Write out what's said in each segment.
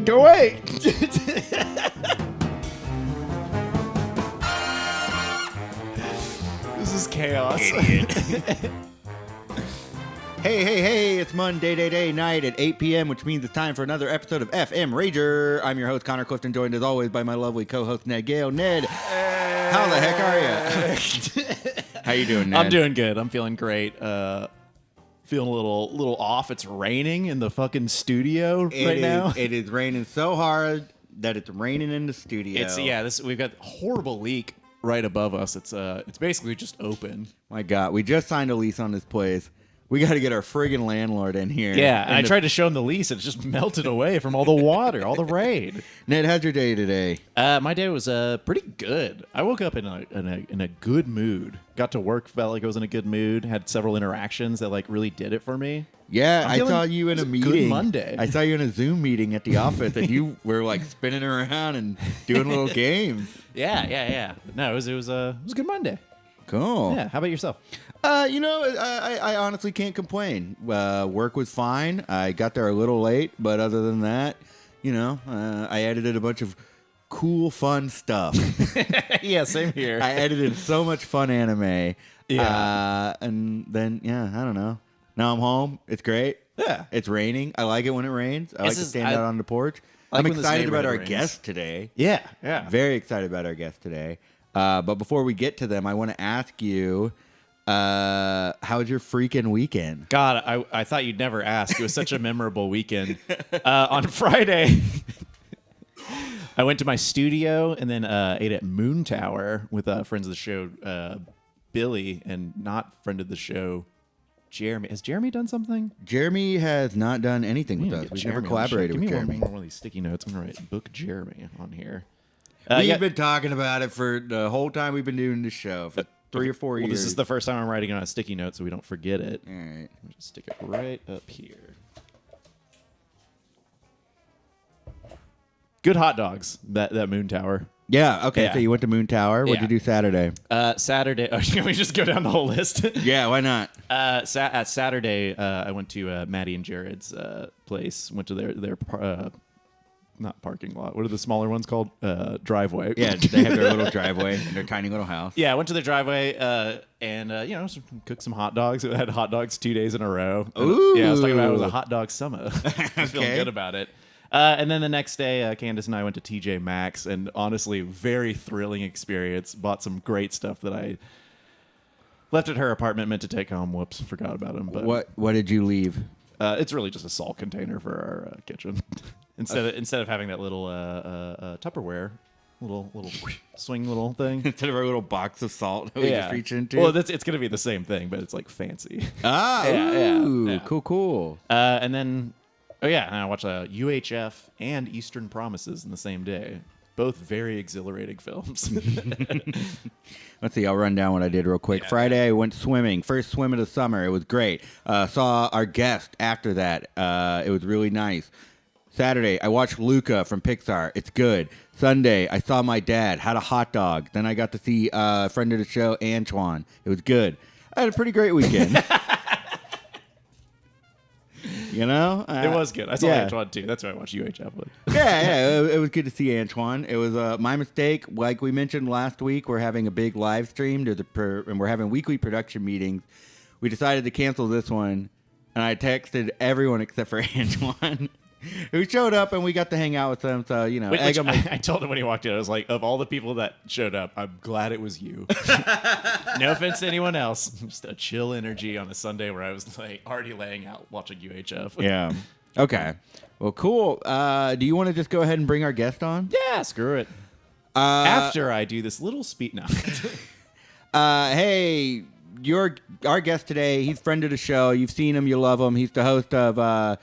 Go away. This is chaos. Hey, it's Monday night at 8 p.m., which means it's time for another episode of FM Rager. I'm your host, Connor Clifton, joined as always by my lovely co-host, Ned Gale. Ned, how the heck are you? How you doing, Ned? I'm doing good. I'm feeling great. Feeling a little off. It's raining in the fucking studio right now. It is raining so hard that it's raining in the studio. We've got a horrible leak right above us. It's basically just open. My God, we just signed a lease on this place. We got to get our friggin' landlord in here. Yeah, and I tried to show him the lease. It just melted away from all the water, all the rain. Ned, how's your day today? My day was pretty good. I woke up in a good mood. Got to work, felt like I was in a good mood. Had several interactions that like really did it for me. Yeah, I saw you in a meeting. Good Monday. I saw you in a Zoom meeting at the office, and you were like spinning around and doing little games. Yeah. No, it was a good Monday. Cool. Yeah. How about yourself? I honestly can't complain. Work was fine. I got there a little late, but other than that, I edited a bunch of cool, fun stuff. Yeah, same here. I edited so much fun anime. Yeah. And then, I don't know. Now I'm home. It's great. Yeah. It's raining. I like it when it rains. I like to stand out on the porch. I'm when this excited about our rains. guest today. Yeah. Very excited about our guest today. But before we get to them, I want to ask you, how was your freaking weekend? God, I thought you'd never ask. It was such a memorable weekend. On Friday, I went to my studio and then ate at Moon Tower with friends of the show, Billy, and not friend of the show, Jeremy. Has Jeremy done something? Jeremy has not done anything with us. We've never collaborated with Jeremy. Give me one of these sticky notes. I'm going to write book Jeremy on here. We've been talking about it for the whole time we've been doing this show, for 3 or 4 years. This is the first time I'm writing on a sticky note so we don't forget it. All right. I'll just stick it right up here. Good hot dogs, that Moon Tower. Yeah, okay, Yeah. So you went to Moon Tower. What'd you do Saturday? Saturday, can we just go down the whole list? Yeah, why not? At Saturday, I went to Maddie and Jared's place. Went to their not parking lot. What are the smaller ones called? Driveway. Yeah, they have their little driveway and their tiny little house. Yeah, I went to their driveway and cooked some hot dogs. I had hot dogs 2 days in a row. Ooh. Yeah, I was talking about it was a hot dog summer. I was feeling Okay. good about it. And then the next day, Candace and I went to TJ Maxx, and honestly, very thrilling experience. Bought some great stuff that I left at her apartment, meant to take home. Whoops, forgot about them. But What did you leave? it's really just a salt container for our kitchen. Instead of having that little Tupperware, little swing little thing. Instead of our little box of salt that we just reach into? Well, it's going to be the same thing, but it's like fancy. Ah, Yeah. Cool. And then, and I watched UHF and Eastern Promises in the same day. Both very exhilarating films. Let's see, I'll run down what I did real quick. Yeah. Friday, I went swimming. First swim of the summer. It was great. Saw our guest after that. It was really nice. Saturday, I watched Luca from Pixar. It's good. Sunday, I saw my dad, had a hot dog. Then I got to see a friend of the show, Antoine. It was good. I had a pretty great weekend. It was good. I saw Antoine too. That's why I watched UHF with. Yeah, it was good to see Antoine. It was my mistake. Like we mentioned last week, we're having a big live stream and we're having weekly production meetings. We decided to cancel this one, and I texted everyone except for Antoine, who showed up, and we got to hang out with them. So, I told him when he walked in, I was like, of all the people that showed up, I'm glad it was you. No offense to anyone else. Just a chill energy on a Sunday where I was like already laying out watching UHF. Yeah. Okay. Well, cool. Do you want to just go ahead and bring our guest on? Yeah, screw it. After I do this little speech. No. Hey, our guest today, he's a friend of the show. You've seen him. You love him. He's the host of...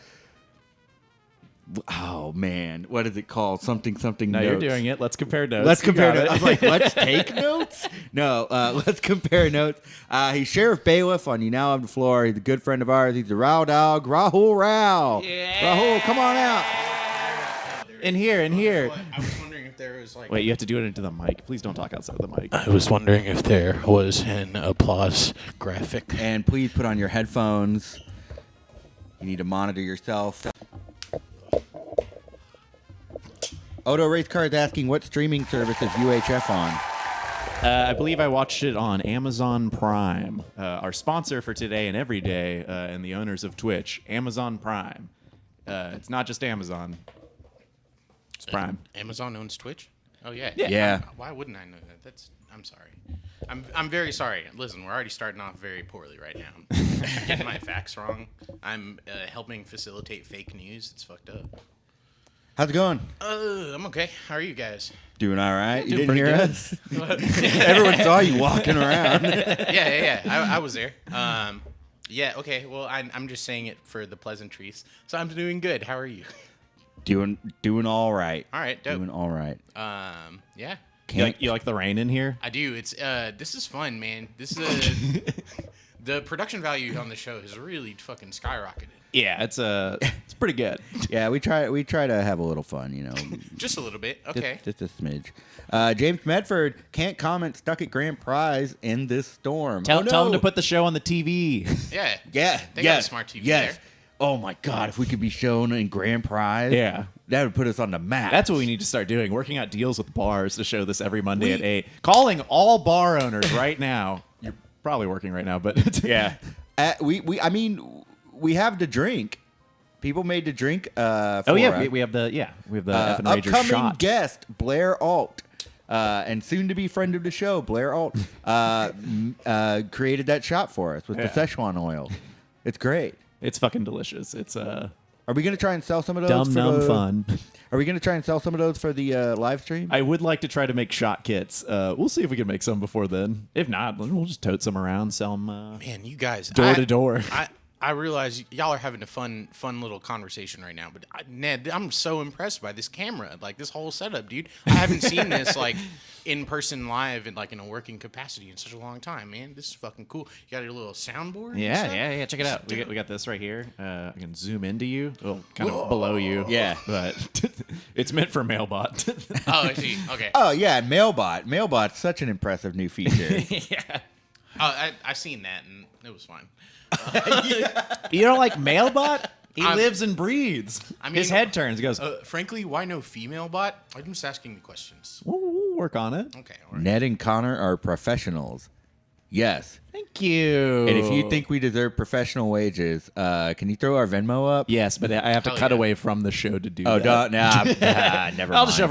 oh man, what is it called? Something No, notes. you're doing it. Let's compare notes. Let's compare notes. It. I was like, let's take notes? No, let's compare notes. He's Sheriff Bailiff on You Now Have the Floor. He's a good friend of ours. He's the Raw Dog, Rahul Rao. Yeah. Rahul, come on out. In here. I was wondering if there was like... Wait, you have to do it into the mic. Please don't talk outside the mic. I was wondering if there was an applause graphic. And please put on your headphones. You need to monitor yourself. Odo Race Card's asking what streaming service is UHF on? I believe I watched it on Amazon Prime. Our sponsor for today and every day, and the owners of Twitch, Amazon Prime. It's not just Amazon. It's Prime. Amazon owns Twitch? Oh, yeah. Yeah. Why wouldn't I know that? I'm sorry. I'm very sorry. Listen, we're already starting off very poorly right now. I'm getting my facts wrong. I'm helping facilitate fake news. It's fucked up. How's it going? I'm okay. How are you guys? Doing all right. You Doing didn't hear pretty us? Everyone saw you walking around. Yeah. I was there. Yeah, okay. Well, I'm just saying it for the pleasantries. So I'm doing good. How are you? Doing all right. All right, dope. Doing all right. Yeah. You like the rain in here? I do. It's this is fun, man. This is the production value on the show has really fucking skyrocketed. Yeah, it's pretty good. Yeah, we try to have a little fun, you know. Just a little bit. Okay. Just a smidge. James Medford can't comment. Stuck at Grand Prize in this storm. Tell no. him to put the show on the TV. Yeah. Yeah. They got a smart TV there. Oh my God! If we could be shown in Grand Prize, Yeah. that would put us on the map. That's what we need to start doing. Working out deals with bars to show this every Monday at 8. Calling all bar owners right now. You're probably working right now, but yeah. I mean, we have the drink. People made the drink. Oh yeah, we have the Effin Rager upcoming shot. guest Blair Alt. And soon to be friend of the show, Blair Alt, created that shot for us with the Szechuan oil. It's great. It's fucking delicious. It's Are we gonna try and sell some of those? dumb numb fun. Are we gonna try and sell some of those for the live stream? I would like to try to make shot kits. We'll see if we can make some before then. If not, we'll just tote some around, sell them Man, you guys. door to door. I realize y'all are having a fun little conversation right now, but Ned, I'm so impressed by this camera, like this whole setup, dude. I haven't seen this like in person live and like in a working capacity in such a long time, man. This is fucking cool. You got your little soundboard. and stuff? Yeah. Check it out. We got this right here. I can zoom into you, well, kind of below you. Yeah. but it's meant for Mailbot. Oh, I see. Okay. Oh yeah, Mailbot. Mailbot's such an impressive new feature. Yeah. Oh, I seen that and it was fine. You don't like Mailbot? He I'm- lives and breathes. I mean- his head turns. He goes, Frankly, why no female bot? I'm just asking the questions. we'll work on it. Okay. All right. Ned and Connor are professionals. Yes. Thank you. And if you think we deserve professional wages, can you throw our Venmo up? Yes, but I have to Hell cut yeah. away from the show to do Oh, that. never I'll mind. just show.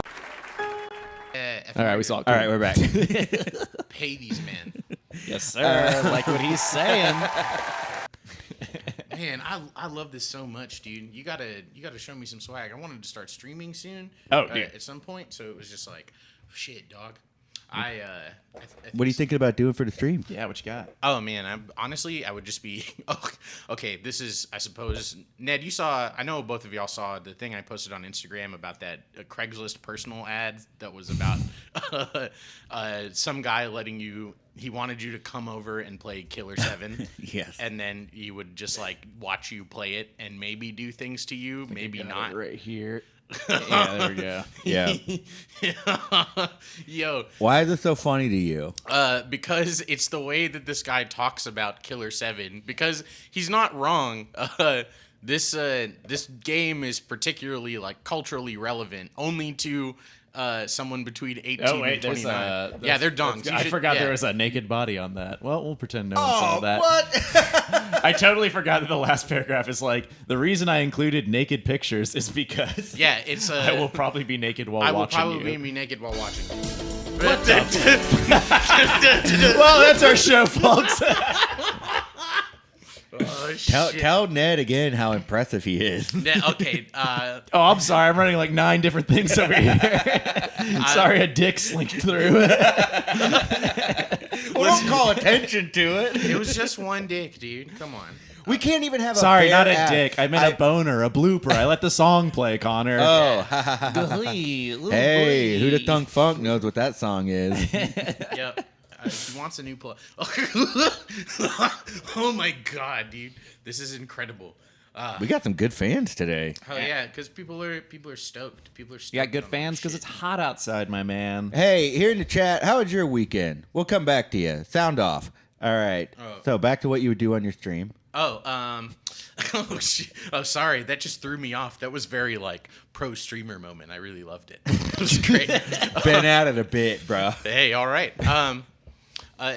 All right, we saw it. All right, we're back. Pay these men. Yes, sir. Like what he's saying. Man, I love this so much, dude. You gotta show me some swag. I wanted to start streaming soon. Oh, dude. At some point, so it was just like, shit, dog. What are you thinking about doing for the stream? Yeah, what you got? Oh man, honestly, I would just be. Oh, okay, this is, I suppose, Ned. You saw. I know both of y'all saw the thing I posted on Instagram about that Craigslist personal ad that was about some guy letting you. He wanted you to come over and play Killer 7. Yes. And then he would just like watch you play it and maybe do things to you, maybe not. Right here. Yeah, there we go. Yeah. Yo, Why is this so funny to you? because it's the way that this guy talks about Killer 7. Because he's not wrong. This game is particularly like culturally relevant only to someone between 18 and 29. Yeah, they're dongs. I forgot there was a naked body on that. Well, we'll pretend no one saw that. what? I totally forgot that the last paragraph is like, the reason I included naked pictures is because Yeah, it's I will probably be naked while I will watching probably you. be naked while watching you. What well, that's our show, folks. Oh, shit. Tell Ned again how impressive he is. Okay. Oh, I'm sorry. I'm running like 9 different things over here. Sorry, a dick slinked through. Well, don't call attention to it. It was just one dick, dude. Come on. We can't even have a Sorry, bare not a ass. dick. I meant a boner, a blooper. I let the song play, Connor. Oh, Hey, hey, Who the Thunk Funk knows what that song is? Yep. He wants a new plug. Oh my god, dude. This is incredible. We got some good fans today. Oh yeah, because people are stoked. People are stoked. You got good on fans that because shit. it's hot outside, my man. Hey, here in the chat, how was your weekend? We'll come back to you. Sound off. All right. Oh. So back to what you would do on your stream. Oh, sorry. That just threw me off. That was very like pro streamer moment. I really loved it. It was great. Been at it a bit, bro. Hey, all right.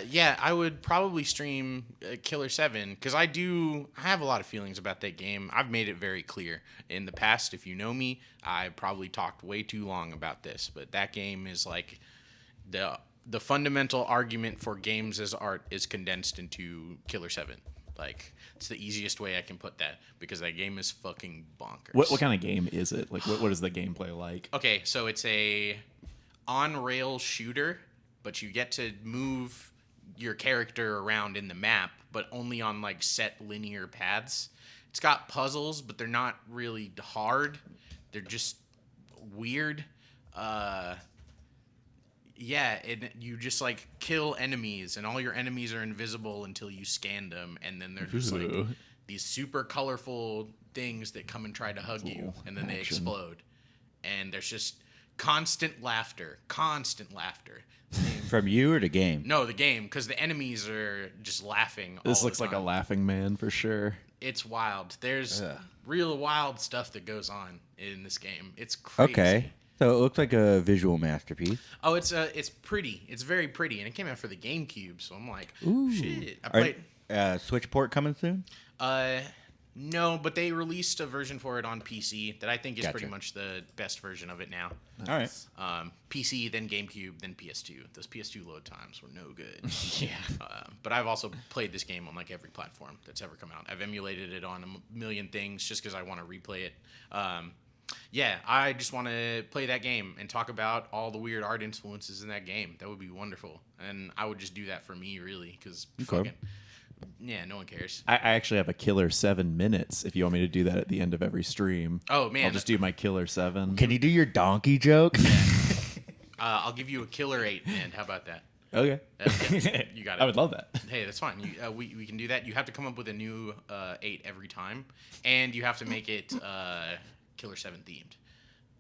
Yeah, I would probably stream Killer 7 because I have a lot of feelings about that game. I've made it very clear in the past. If you know me, I probably talked way too long about this, but that game is like the fundamental argument for games as art is condensed into Killer 7. Like, it's the easiest way I can put that because that game is fucking bonkers. What kind of game is it? Like, what is the gameplay like? Okay, so it's a on-rail shooter, but you get to move your character around in the map, but only on like set linear paths. It's got puzzles, but they're not really hard. They're just weird. Yeah, and you just like kill enemies, and all your enemies are invisible until you scan them, and then they're just like these super colorful things that come and try to hug you, and then they explode. And there's just constant laughter. From you or the game? No, the game, because the enemies are just laughing. This all looks the like a time. laughing man for sure. It's wild. There's real wild stuff that goes on in this game. It's crazy. Okay. So it looks like a visual masterpiece. Oh, it's pretty. It's very pretty, and it came out for the GameCube. So I'm like, shit. I played. Switch port coming soon? No, but they released a version for it on PC that I think is Gotcha. pretty much the best version of it now. All right. PC, then GameCube, then PS2. Those PS2 load times were no good. Yeah. But I've also played this game on like every platform that's ever come out. I've emulated it on a million things just because I want to replay it. Yeah, I just want to play that game and talk about all the weird art influences in that game. That would be wonderful. And I would just do that for me, really, because fucking... Yeah, no one cares. I actually have a killer 7 minutes if you want me to do that at the end of every stream. Oh, man. I'll just do my killer 7. Can you do your donkey joke? I'll give you a killer 8, man. How about that? Okay. Yeah, you got it. I would love that. Hey, that's fine. We can do that. You have to come up with a new 8 every time, and you have to make it Killer 7 themed.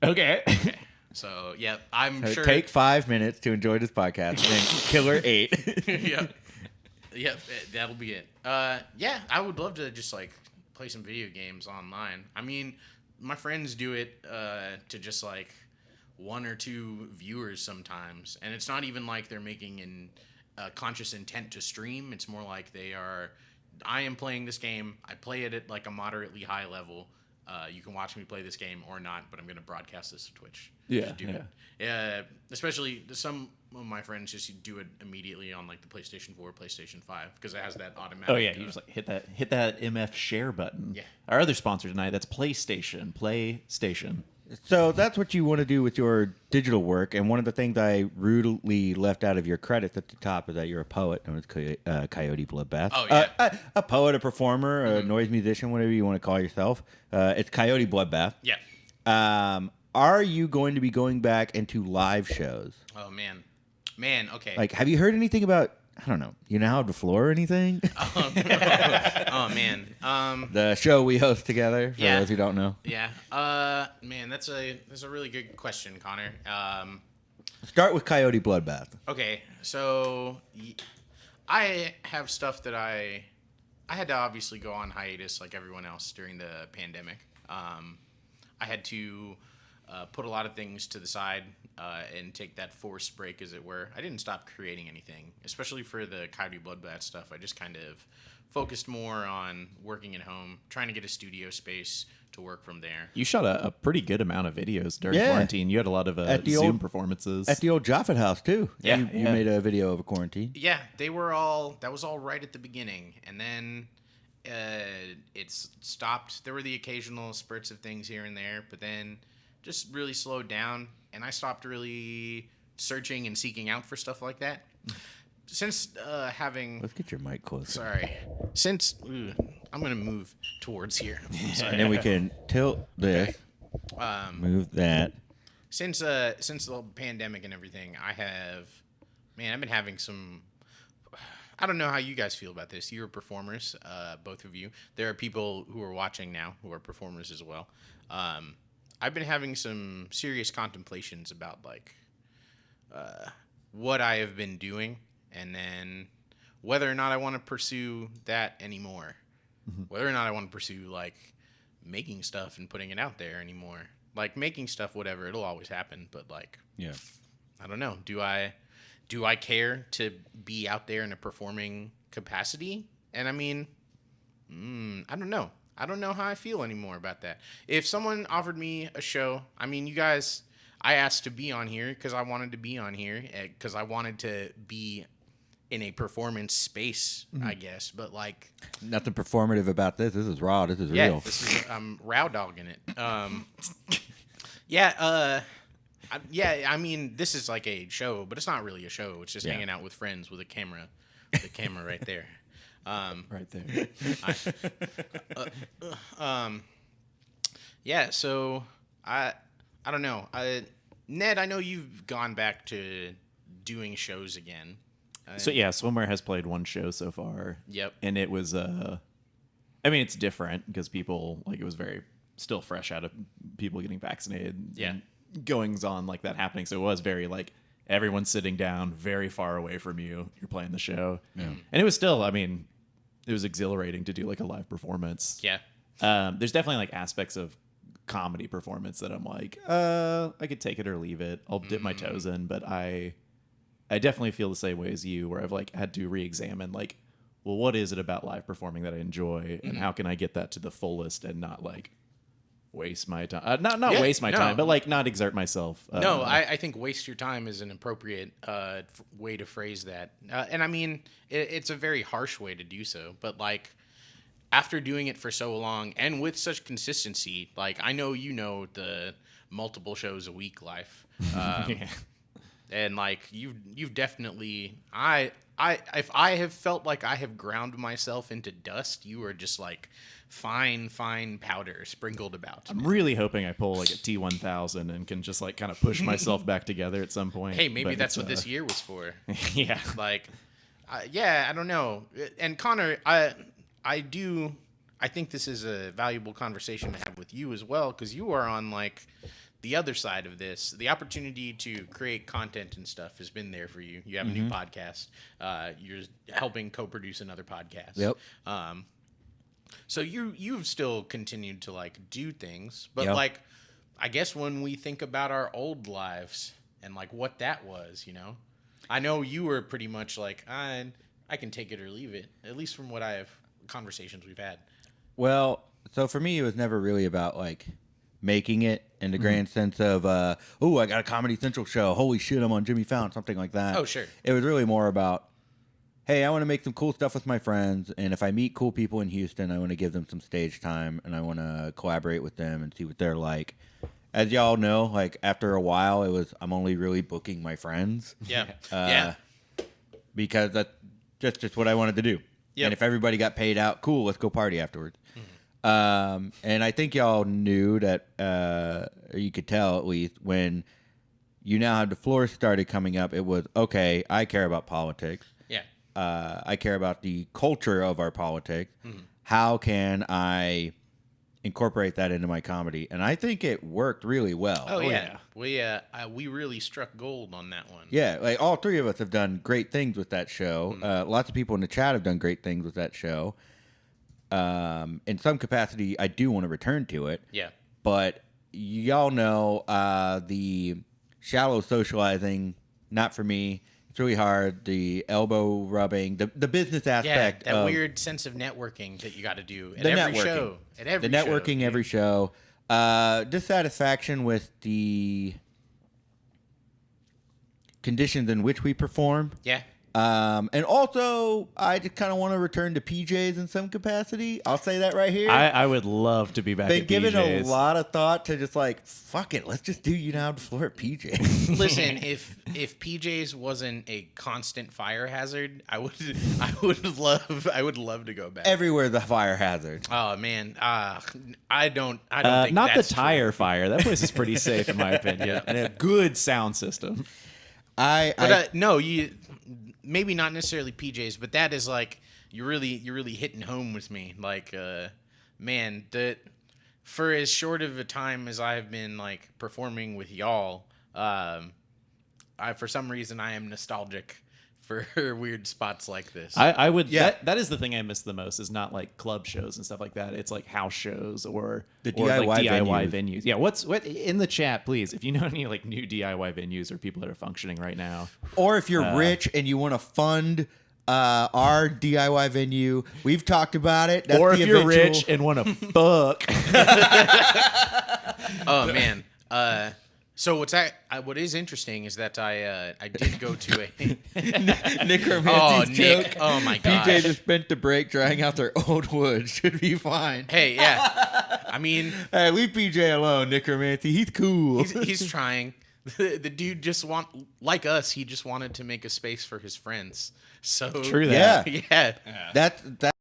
Okay. Okay. So, yeah, I'm sure... Take 5 minutes to enjoy this podcast, and then Killer 8. Yep. Yep, that'll be it. Yeah, I would love to just, like, play some video games online. I mean, my friends do it to just, like, 1 or 2 viewers sometimes. And it's not even like they're making a conscious intent to stream. It's more like I am playing this game. I play it at, like, a moderately high level. You can watch me play this game or not, but I'm going to broadcast this to Twitch. Yeah, Yeah, especially some of my friends just do it immediately on like the PlayStation 4, PlayStation 5 because it has that automatic. Oh yeah, you just like hit that MF share button. Yeah. Our other sponsor tonight, that's PlayStation. So that's what you want to do with your digital work. And one of the things I rudely left out of your credits at the top is that you're a poet known as Coyote Bloodbath. Oh, yeah. A poet, a performer, a noise musician, whatever you want to call yourself. It's Coyote Bloodbath. Yeah. Are you going to be going back into live shows? Oh man, okay. Like, have you heard anything about, I don't know, You Now Have the Floor or anything? Oh man. The show we host together, for Yeah. those who don't know. Yeah. Man, that's a really good question, Connor. Start with Coyote Bloodbath. Okay, so I have stuff that I had to obviously go on hiatus like everyone else during the pandemic. I had to put a lot of things to the side and take that forced break, as it were. I didn't stop creating anything, especially for the Coyote Bloodbath stuff. I just kind of focused more on working at home, trying to get a studio space to work from there. You shot a pretty good amount of videos during Yeah. quarantine. You had a lot of At the Zoom old- performances. At the old Jaffa house, too. Yeah, You yeah. made a video over quarantine. Yeah, that was all right at the beginning, and then it's stopped. There were the occasional spurts of things here and there, but then just really slowed down, and I stopped really searching and seeking out for stuff like that. Since having... Let's get your mic closer. Sorry. I'm going to move towards here. I'm sorry. And then we can tilt this, move that. Since the pandemic and everything, I've been having some... I don't know how you guys feel about this. You're performers, both of you. There are people who are watching now who are performers as well. I've been having some serious contemplations about like what I have been doing, and then whether or not I want to pursue that anymore. whether or not I want to pursue like making stuff and putting it out there anymore. Like making stuff, whatever, it'll always happen. But like, Yeah. I don't know. Do I care to be out there in a performing capacity? And I mean, I don't know. I don't know how I feel anymore about that. If someone offered me a show, I mean, you guys, I asked to be on here because I wanted to be on here because I wanted to be in a performance space, I guess. But like, Nothing performative about this. This is raw. This is yeah, real. this is I'm Row dogging it. Yeah, I mean, this is like a show, but it's not really a show. It's just hanging out with friends with a camera, the camera right there. Right there. Yeah, so I don't know. Ned, I know you've gone back to doing shows again. So yeah, Swimwear has played one show so far. Yep. And it was I mean, it's different because people, like, it was very still fresh out of people getting vaccinated. Yeah. And goings on like that happening. So it was very like everyone's sitting down very far away from you. You're playing the show. Yeah. And it was still, I mean, it was exhilarating to do like a live performance. Yeah. There's definitely like aspects of comedy performance that I'm like, I could take it or leave it. I'll dip my toes in, but I definitely feel the same way as you, where I've like had to re-examine like, well, what is it about live performing that I enjoy, and how can I get that to the fullest and not like waste my time? Not waste my time, but like not exert myself. No, I think waste your time is an appropriate way to phrase that. And I mean, it's a very harsh way to do so, but like after doing it for so long and with such consistency, like I know you know the multiple shows a week life. Yeah. And like you've definitely if I have felt like I have ground myself into dust, you are just like fine powder sprinkled about. I'm really hoping I pull like a T1000 and can just like kind of push myself back together at some point. Hey, maybe But that's it's, what this year was for. Yeah. Like, yeah, I don't know. And Connor, I think this is a valuable conversation to have with you as well, because you are on like the other side of this. The opportunity to create content and stuff has been there for you. You have a new podcast. You're helping co-produce another podcast. Yep. So you've still continued to like do things, but Yep. like, I guess when we think about our old lives and like what that was, you know, I know you were pretty much like, I can take it or leave it, at least from what I have conversations we've had. Well, so for me, it was never really about like making it in the grand sense of, oh, I got a Comedy Central show. Holy shit, I'm on Jimmy Fallon, something like that. Oh, sure. It was really more about, hey, I want to make some cool stuff with my friends, and if I meet cool people in Houston, I want to give them some stage time, and I want to collaborate with them and see what they're like. As y'all know, like after a while, I'm only really booking my friends. Yeah. Yeah. Because that's just what I wanted to do. Yep. And if everybody got paid out, cool, let's go party afterwards. And I think y'all knew that, or you could tell at least, when you now have the floor started coming up, it was, okay, I care about politics. Yeah. I care about the culture of our politics. How can I incorporate that into my comedy? And I think it worked really well. Oh, yeah. We really struck gold on that one. Yeah, like all three of us have done great things with that show. Lots of people in the chat have done great things with that show. In some capacity, I do want to return to it. Yeah. But y'all know the shallow socializing, not for me. It's really hard. The elbow rubbing, the business aspect. Yeah, that of weird sense of networking that you got to do at the every networking. show. At every the networking show. every show. Dissatisfaction with the conditions in which we perform. Yeah. And also, I just kind of want to return to PJs in some capacity. I'll say that right here. I would love to be back Been at given PJs. a lot of thought to just like, fuck it, let's just do you now on the floor at PJs. Listen, if PJs wasn't a constant fire hazard, I would love to go back. Everywhere the fire hazard. Oh man, I don't think not the that's tire true. fire. That place is pretty safe in my opinion, and a good sound system. But no, you maybe not necessarily PJs, but that is like you're really hitting home with me. Like, man, that for as short of a time as I have been like performing with y'all, for some reason I am nostalgic for weird spots like this. I would. Yeah. That is the thing I miss the most. Is not like club shows and stuff like that. It's like house shows or The or DIY like DIY venues. venues. Yeah. What in the chat, please? If you know any like new DIY venues or people that are functioning right now. Or if you're rich and you want to fund our DIY venue, we've talked about it. That's Or if the you're eventual- rich and want to fuck. Oh man. So what is interesting is that I did go to a Necromancy's joke. Nick. Oh my gosh. PJ just spent the break drying out their old wood. Should be fine. Hey, yeah. I mean, Hey, leave PJ alone, Necromancy. He's cool. he's trying. The dude just like us. He just wanted to make a space for his friends. So True that. Yeah. yeah. That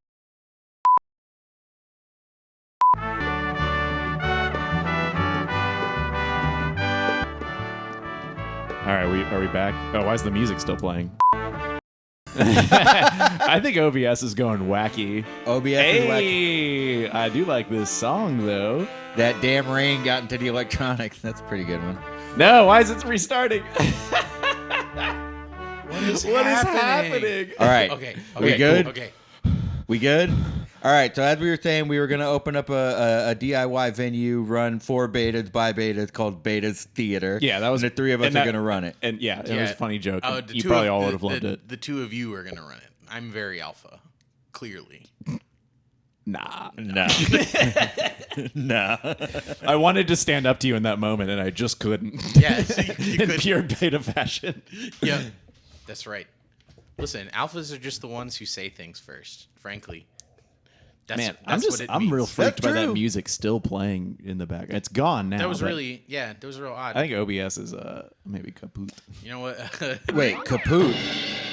All right, are we back? Oh, why is the music still playing? I think OBS is going wacky. OBS is like Hey, I do like this song though. that damn rain got into the electronics. That's a pretty good one. No, why is it restarting? What is What is happening? happening? All right. Okay. We Okay. good? Cool. Okay. We good? All right. So as we were saying, we were going to open up a DIY venue, run 4 betas by betas called Betas Theater. Yeah, that was. And the 3 of us and are that- going to run it. And yeah, it was a funny joke. Oh, and the you two probably of- all the- would have loved the, it. The two of you are gonna run it. I'm very alpha, clearly. Nah. No. No. I wanted to stand up to you in that moment, and I just couldn't. Yeah, you in couldn't. pure beta fashion. Yeah, that's right. Listen, alphas are just the ones who say things first. Frankly, that's, Man, that's what it I'm means. real freaked That's by that true. music still playing in the back. It's gone now. That was but really, yeah, that was real odd. I think OBS is maybe kaput. You know what? Wait, kaput.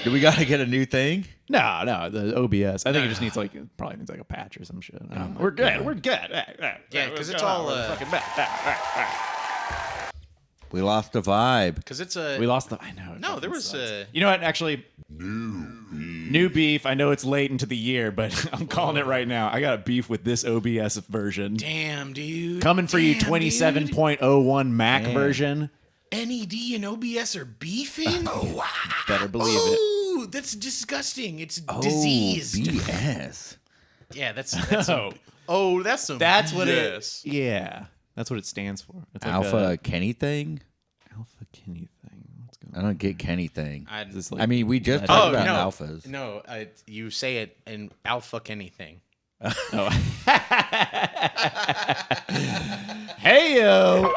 Do we got to get a new thing? No, the OBS. I think it just needs probably needs like a patch or some shit. We're good. We're good. Yeah, 'cause it's all, fucking back. We lost the vibe. Because it's a We lost the. I know. it no. fucking There was sucks. a You know what? Actually, new beef. I know it's late into the year, but I'm calling it right now. I got a beef with this OBS version. damn dude Coming for you, Damn, dude. 27.01 Mac version. NED and OBS are beefing. Oh wow! Better believe it. Oh, that's disgusting. It's diseased. BS. Yeah, that's Oh. some, oh, that's some. That's what yes. it. Yeah, that's what it stands for. It's like Alpha Kenny thing? Alpha Kinney thing. What's going I don't get Kenny thing. I, Is this like I mean, we just Oh, talked about no, alphas. No, you say it in alpha anything. oh. Hey yo.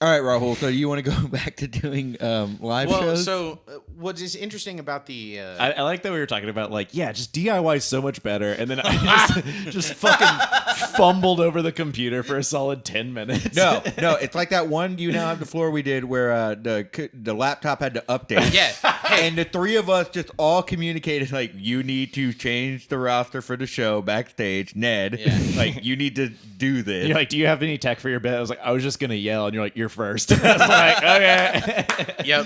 All right, Rahul. So you want to go back to doing live Well, shows? so what is interesting about the I like that we were talking about like, yeah, just DIY is so much better, and then I just fucking fumbled over the computer for a solid 10 minutes. No, it's like that one You Now Have the Floor we did where the laptop had to update. Yeah. And the 3 of us just all communicated like, you need to change the roster for the show backstage. Ned, Yeah. like, you need to do this. You're like, do you have any tech for your bit? I was like, I was just gonna yell, and you're like, you're first. I was like, okay. yep.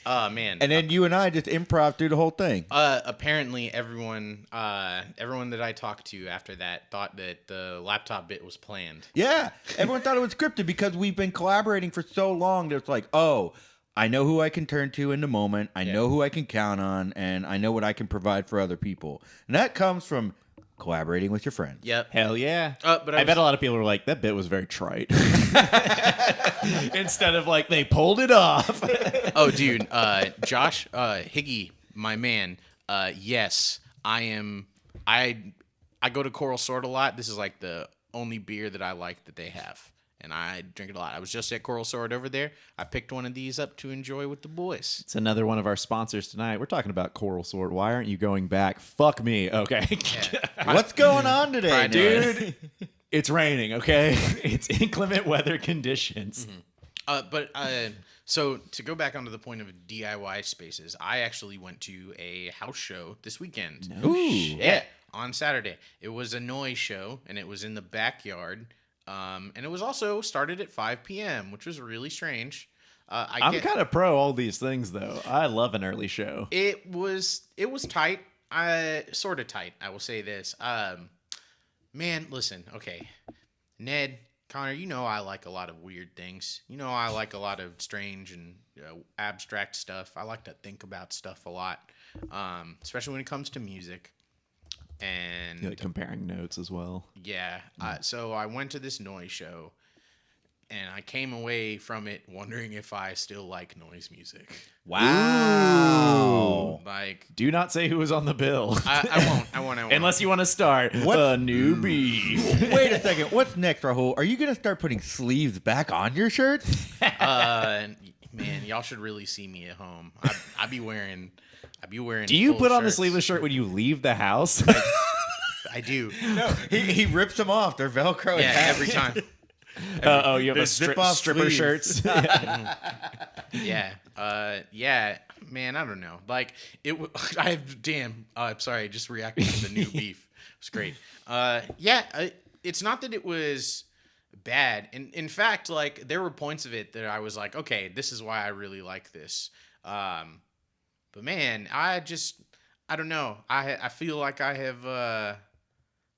Oh man. And then you and I just improv through the whole thing. Apparently everyone that I talked to after that thought that the laptop bit was planned. Yeah, everyone thought it was scripted because we've been collaborating for so long that it's like, oh, I know who I can turn to in the moment. I know who I can count on, and I know what I can provide for other people. And that comes from collaborating with your friends. Yep. Hell yeah. But I bet a lot of people were like, that bit was very trite. Instead of like, they pulled it off. Oh, dude, Josh Higgy, my man. Yes, I am. I go to Coral Sword a lot. This is like the only beer that I like that they have, and I drink it a lot. I was just at Coral Sword over there. I picked one of these up to enjoy with the boys. It's another one of our sponsors tonight. We're talking about Coral Sword. Why aren't you going back? Fuck me. Okay. What's going on today, Right, Dude, it's raining, okay? It's inclement weather conditions. So to go back onto the point of DIY spaces, I actually went to a house show this weekend. Yeah, on Saturday. It was a noise show, and it was in the backyard. And it was also started at 5 p.m., which was really strange. I'm kind of pro all these things, though. I love an early show. It was tight. Sort of tight. I will say this. Man, listen. Okay, Ned, Connor, you know I like a lot of weird things. You know I like a lot of strange and abstract stuff. I like to think about stuff a lot, especially when it comes to music. And You like comparing notes as well. yeah, so I went to this noise show, and I came away from it wondering if I still like noise music. Wow. Like, Do not say who was on the bill. I won't. Unless you want to start What? a new beef. Wait a second. What's next, Rahul? Are you going to start putting sleeves back on your shirts? Man, y'all should really see me at home. I be wearing. Do you full put on the shirts. sleeveless shirt when you leave the house? I do. No, he rips them off. They're Velcro. Yeah, attached. every time. Oh, you have a There's zip-off stripper sleeves. shirts. Yeah. Yeah. Man, I don't know. Like I'm sorry. I just reacted to the new beef. It was great. It's not that it was bad. In fact, like there were points of it that I was like, okay, this is why I really like this. But man, I don't know. I feel like I have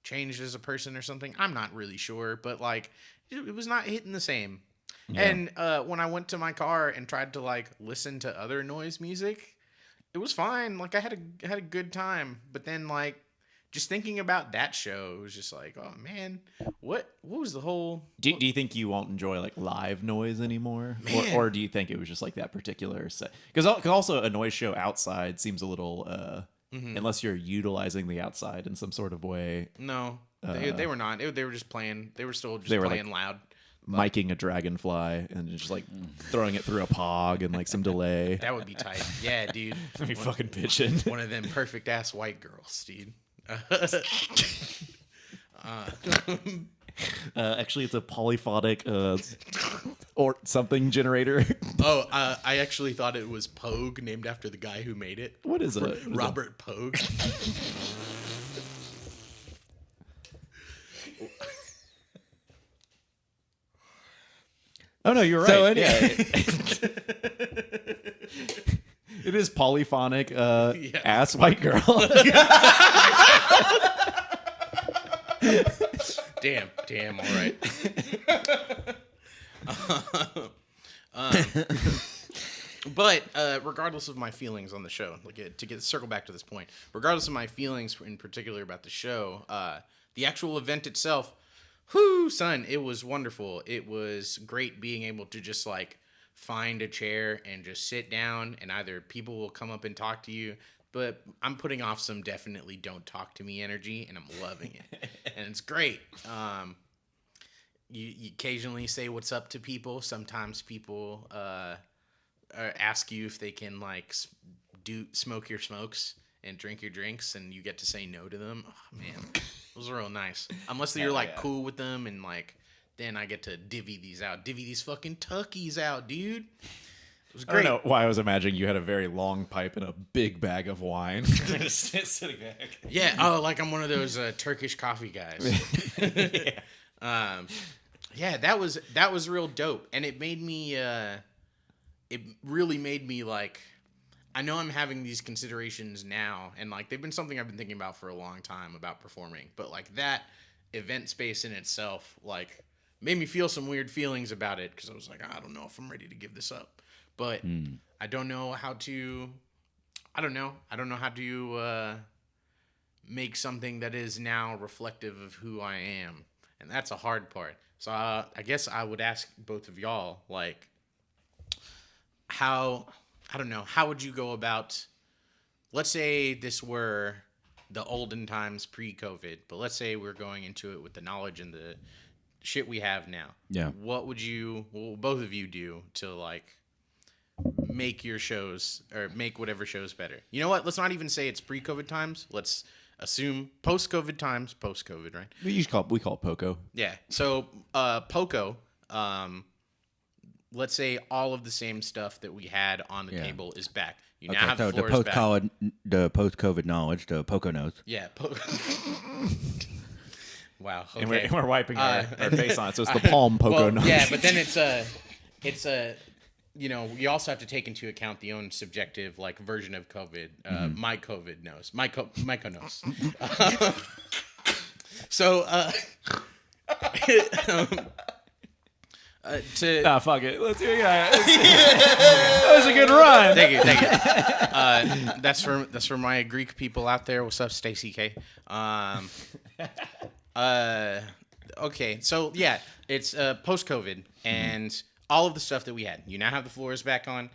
changed as a person or something. I'm not really sure, but like it was not hitting the same. Yeah. And when I went to my car and tried to like listen to other noise music, it was fine. Like I had a good time. But then like just thinking about that show, it was just like, oh man, what was the whole? Do you think you won't enjoy like live noise anymore, or do you think it was just like that particular set? Because also a noise show outside seems a little, unless you're utilizing the outside in some sort of way. No, they were not. They were just playing. They were still just were, playing like, loud. Miking a dragonfly and just like throwing it through a pog and like some delay. That would be tight. Yeah, dude. That'd be fucking bitching. One of them perfect ass white girls, dude. Actually, it's a polyphonic or something generator. I actually thought it was Pogue, named after the guy who made it. What is it? Robert Pogue. Oh no, you're right. So anyway. It is polyphonic ass white girl. Damn, all right. But regardless of my feelings on the show, like to circle back to this point, regardless of my feelings in particular about the show, the actual event itself, whoo, son, it was wonderful. It was great being able to just like find a chair and just sit down, and either people will come up and talk to you, but I'm putting off some definitely don't talk to me energy, and I'm loving it. And it's great. You occasionally say what's up to people. Sometimes people ask you if they can like smoke your smokes and drink your drinks, and you get to say no to them. Oh, man, those are real nice. Unless you're like cool with them, and like then I get to divvy these fucking tuckies out, dude. It was great. I don't know why I was imagining you had a very long pipe and a big bag of wine. Just sitting back. Yeah. Oh, like I'm one of those Turkish coffee guys. Yeah, that was real dope, and it made me. It really made me like. I know I'm having these considerations now, and like they've been something I've been thinking about for a long time about performing, but like that event space in itself, like made me feel some weird feelings about it because I was like, I don't know if I'm ready to give this up, but I don't know how to. I don't know how to make something that is now reflective of who I am, and that's a hard part. So I guess I would ask both of y'all, like, how would you go about, let's say this were the olden times pre-COVID, but let's say we're going into it with the knowledge and the shit we have now. Yeah. What will both of you do to, like, make your shows, or make whatever shows better? You know what? Let's not even say it's pre-COVID times. Let's assume post-COVID times, post-COVID, right? We call it Poco. Yeah. So, Poco, let's say all of the same stuff that we had on the table is back. You now have so the floors back. the post-COVID knowledge, the Poco knows. Yeah. Wow. Okay. And we're wiping our face on it, so it's the palm Poco knowledge. Yeah, but then it's a you know, we also have to take into account the own subjective like version of COVID. My COVID knows. Myco knows. So Fuck it. Let's hear. Yeah, that was a good run. Thank you. That's for my Greek people out there. What's up, Stacy K? Okay, so yeah, it's post-COVID and all of the stuff that we had. You now have the floors back on.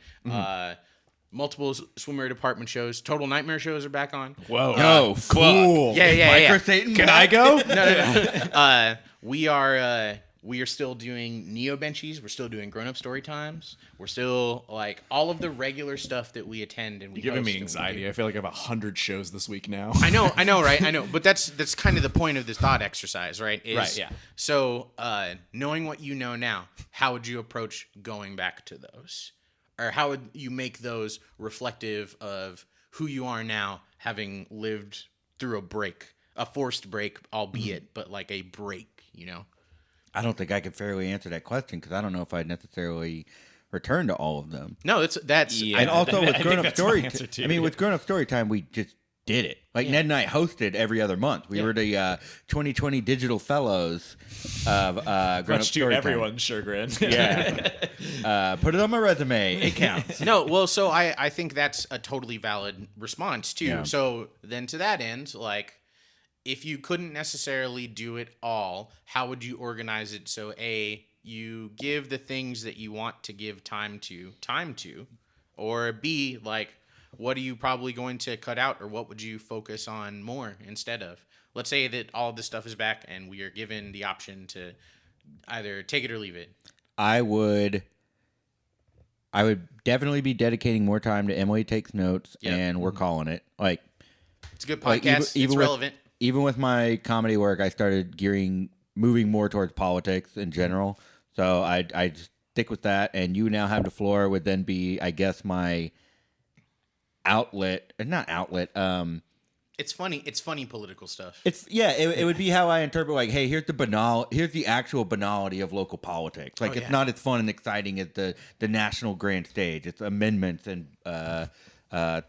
Multiple swimwear department shows. Total Nightmare shows are back on. Whoa. Oh, cool. Yeah. Micro Satan. Can I go? No. We are still doing Neo Benchies. We're still doing grown-up story times. We're still like all of the regular stuff that we attend and we You're giving host me and we anxiety. do. I feel like I have 100 shows this week now. I know, right? I know, but that's kind of the point of this thought exercise, right? Right, yeah. So, knowing what you know now, how would you approach going back to those, or how would you make those reflective of who you are now, having lived through a forced break, albeit, but like a break, you know? I don't think I could fairly answer that question because I don't know if I'd necessarily return to all of them. No, that's Yeah. And also I with think grown up that's story, my answer, too. I mean, with grown up story time, we just did it. Like Ned and I hosted every other month. We were the 2020 Digital Fellows of grown up Much to story everyone's chagrin. time. Yeah, put it on my resume. It counts. No, well, so I think that's a totally valid response too. Yeah. So then to that end, like, if you couldn't necessarily do it all, how would you organize it so A, you give the things that you want to give time to, or B, like, what are you probably going to cut out, or what would you focus on more instead of? Let's say that all of this stuff is back and we are given the option to either take it or leave it. I would definitely be dedicating more time to Emily Takes Notes, Yep. and we're calling it. Like, It's a good Like, podcast. even It's with- relevant. even with my comedy work, I started moving more towards politics in general. So I just stick with that. And You Now Have the Floor would then be, I guess, my outlet. Not outlet. It's funny. It's funny political stuff. It would be how I interpret, like, hey, here's the actual banality of local politics. Like, it's not as fun and exciting as the national grand stage. It's amendments and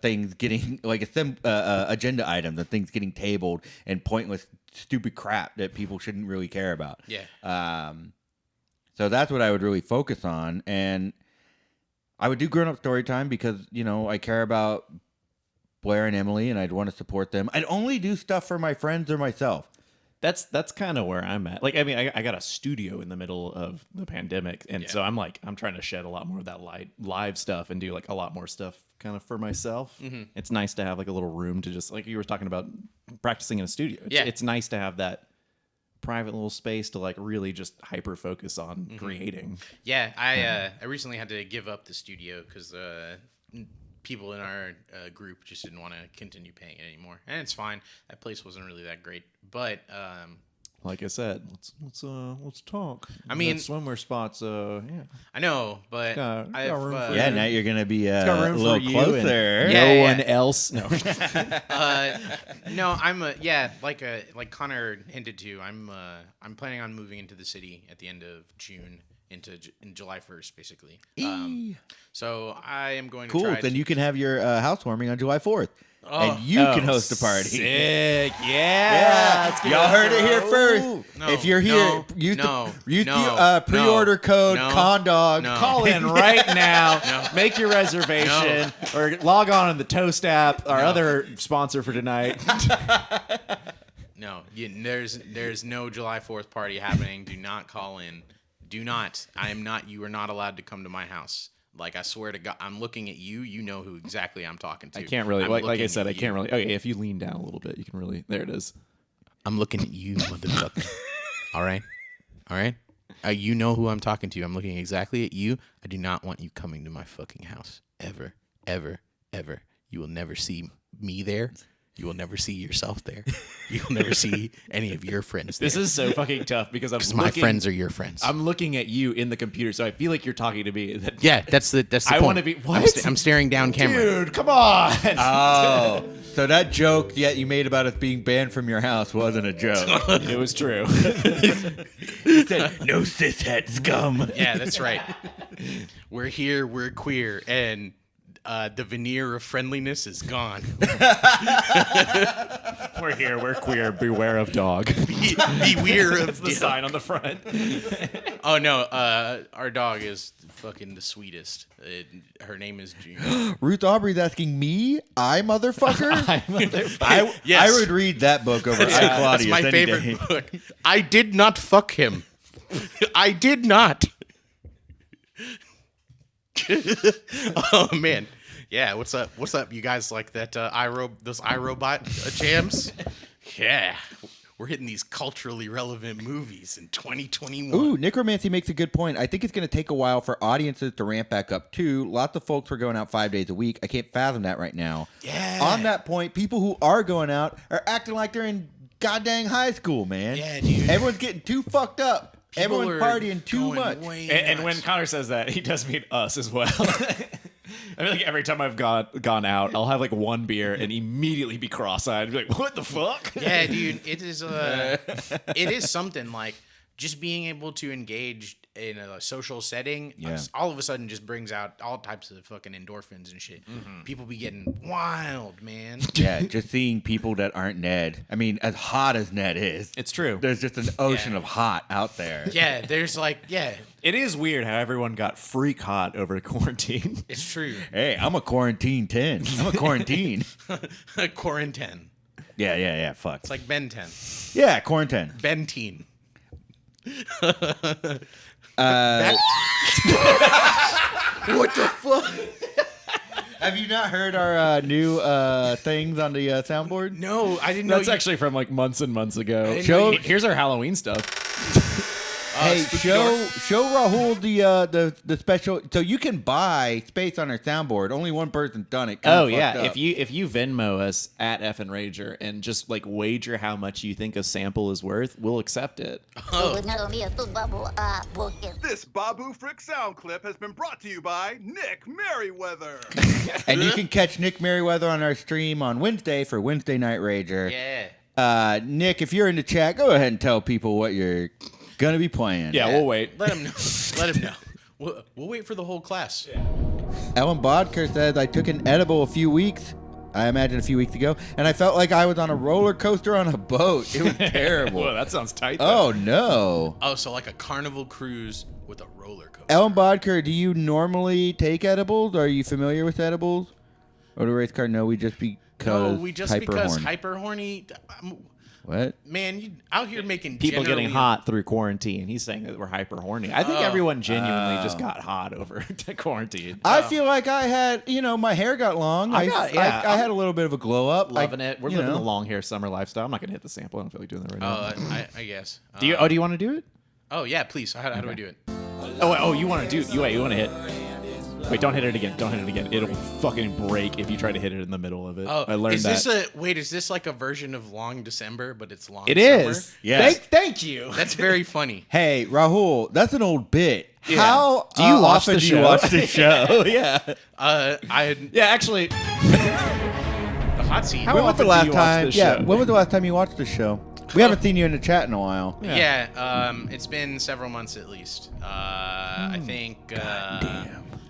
things getting like agenda items and things getting tabled and pointless, stupid crap that people shouldn't really care about. Yeah. So that's what I would really focus on, and I would do grown up story time because I care about Blair and Emily, and I'd want to support them. I'd only do stuff for my friends or myself. That's kind of where I'm at. Like, I mean, I got a studio in the middle of the pandemic, and so I'm trying to shed a lot more of that live stuff and do like a lot more stuff kind of for myself. Mm-hmm. It's nice to have like a little room to just, like you were talking about, practicing in a studio. It's nice to have that private little space to like really just hyper focus on creating. Yeah, I recently had to give up the studio because people in our group just didn't want to continue paying it anymore, and it's fine. That place wasn't really that great, but like I said, let's talk. I mean, that swimwear spots. Yeah, I know, but got room for Yeah, now you're gonna be a got room for little you closer. Yeah, no one else. No. no, I'm like Connor hinted to. I'm planning on moving into the city at the end of June. In July 1st, basically. So I am going to Cool. try Then to... you can have your housewarming on July 4th. And you can host a party. Sick. Yeah. Yeah. Y'all heard it here first. No, If you're here, use the no, pre-order code no, CONDOG. no. Call in right now. Make your reservation or log on to the Toast app, our other sponsor for tonight. No, there's no July 4th party happening. Do not call in. Do not. I am not. You are not allowed to come to my house. Like, I swear to God, I'm looking at you. You know who exactly I'm talking to. I can't really, I'm like I looking said, at I can't you. really. Okay, if you lean down a little bit, you can really. There it is. I'm looking at you, motherfucker. All right? You know who I'm talking to. I'm looking exactly at you. I do not want you coming to my fucking house. Ever, ever, ever. You will never see me there. You will never see yourself there. You will never see any of your friends there. This is so fucking tough because my friends are your friends. I'm looking at you in the computer, so I feel like you're talking to me. Yeah, that's the I point. wanna be- what? I'm staring down camera. Dude, come on. Oh, so that joke you made about us being banned from your house wasn't a joke. It was true. You said, no cishet scum. Yeah, that's right. We're here, we're queer, and the veneer of friendliness is gone. We're here. We're queer. Beware of dog. Beware of That's the sign on the front. Oh no, our dog is fucking the sweetest. Her name is June. Ruth Aubrey's asking me, motherfucker? Yes. I would read that book over That's Claudius my any favorite day. book. I did not fuck him. I did not. Oh man, yeah. What's up? What's up? You guys like that those iRobot jams? Yeah, we're hitting these culturally relevant movies in 2021. Ooh, Necromancy makes a good point. I think it's going to take a while for audiences to ramp back up, too. Lots of folks are going out 5 days a week. I can't fathom that right now. Yeah. On that point, people who are going out are acting like they're in goddamn high school, man. Yeah, dude. Everyone's getting too fucked up. People Everyone's are partying too going much. way And nuts. when Connor says that, he does mean us as well. I feel like every time I've gone out, I'll have like one beer and immediately be cross-eyed. Be like, what the fuck? Yeah, dude, it is something like just being able to engage in a social setting. Yeah. All of a sudden just brings out all types of fucking endorphins and shit. People be getting wild, man. Yeah, just seeing people that aren't Ned. I mean, as hot as Ned is, It's true. there's just an ocean Yeah. of hot out there. Yeah, there's like, yeah, It is weird how everyone got freak hot over quarantine. it's true. Hey, I'm a quarantine 10. I'm a quarantine. Quarantine. Yeah, fuck. It's like Ben 10. Yeah, quarantine. Bentine. What the fuck? Have you not heard our new things on the soundboard? No, I didn't know. That's actually from like months and months ago. didn't know you- Here's our Halloween stuff. Hey, Spooky show Rahul the special. So you can buy space on our soundboard. Only one person's done it. Kinda Oh fucked yeah, up. if you Venmo us at Effin Rager and just like wager how much you think a sample is worth, we'll accept it. This Babu Frick sound clip has been brought to you by Nick Merriweather. And you can catch Nick Merriweather on our stream on Wednesday for Wednesday Night Rager. Yeah. Nick, if you're in the chat, go ahead and tell people what you're gonna be playing. Yeah, we'll wait. Let him know. Let him know. We'll wait for the whole class. Ellen Bodker says, I took an edible a few weeks ago, and I felt like I was on a roller coaster on a boat. It was terrible. Whoa, that sounds tight. though. Oh, no. Oh, so like a carnival cruise with a roller coaster. Ellen Bodker, do you normally take edibles? Are you familiar with edibles? Or the race car, no, we just because hyper horny. What? Man, you out here making People getting generally- hot through quarantine. He's saying that we're hyper horny. I think everyone genuinely just got hot over quarantine. I feel like I had, my hair got long. I had a little bit of a glow up. Loving it. We're living the long hair summer lifestyle. I'm not gonna hit the sample. I don't feel like doing that right now. I guess. Do you want to do it? Oh yeah, please. How do I do it? Oh, you want to do? You want to hit? Wait, don't hit it again. Don't hit it again. It'll fucking break if you try to hit it in the middle of it. Oh, I learned that. Is this like a version of Long December, but it's Long It Summer? is. Yes. Thank you. That's very funny. Hey, Rahul, that's an old bit. Yeah. How Do you watch often the do you show? watch the show? Yeah. Yeah, actually. The hot seat. How When was the often do last you watch time? this Yeah. show? When was the last time you watched the show? We haven't seen you in the chat in a while. Yeah. It's been several months at least. I think.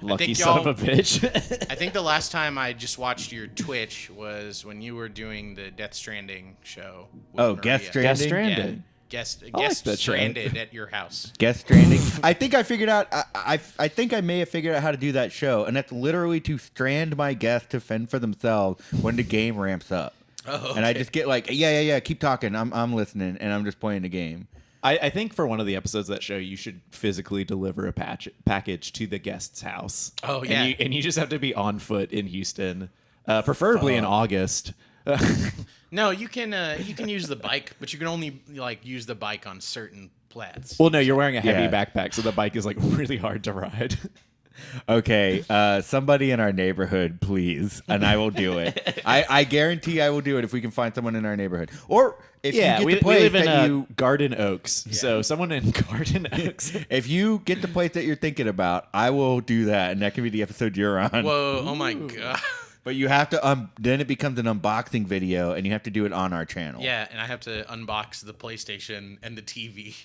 Lucky think son of y'all- a bitch. I think the last time I just watched your Twitch was when you were doing the Death Stranding show. With Oh, Maria. Guest Stranding? Guest Stranded. Yeah. Guest like that show. stranded at your house. Guest Stranding. I think I figured out. I think I may have figured out how to do that show, and that's literally to strand my guests to fend for themselves when the game ramps up. Oh, And I okay. just get like, yeah, keep talking. I'm listening, and I'm just playing the game. I think for one of the episodes of that show, you should physically deliver a package to the guest's house. Oh, yeah. And you just have to be on foot in Houston, preferably in August. No, you can use the bike, but you can only use the bike on certain plats. Well, no, you're wearing a heavy Yeah. backpack, so the bike is really hard to ride. Okay, somebody in our neighborhood, please, and I will do it. I guarantee I will do it if we can find someone in our neighborhood, or if you get we the place live in that you. Garden Oaks, so someone in Garden Oaks. If you get the place that you're thinking about, I will do that, and that can be the episode you're on. Whoa! Oh my god! But you have to then it becomes an unboxing video, and you have to do it on our channel. Yeah, and I have to unbox the PlayStation and the TV.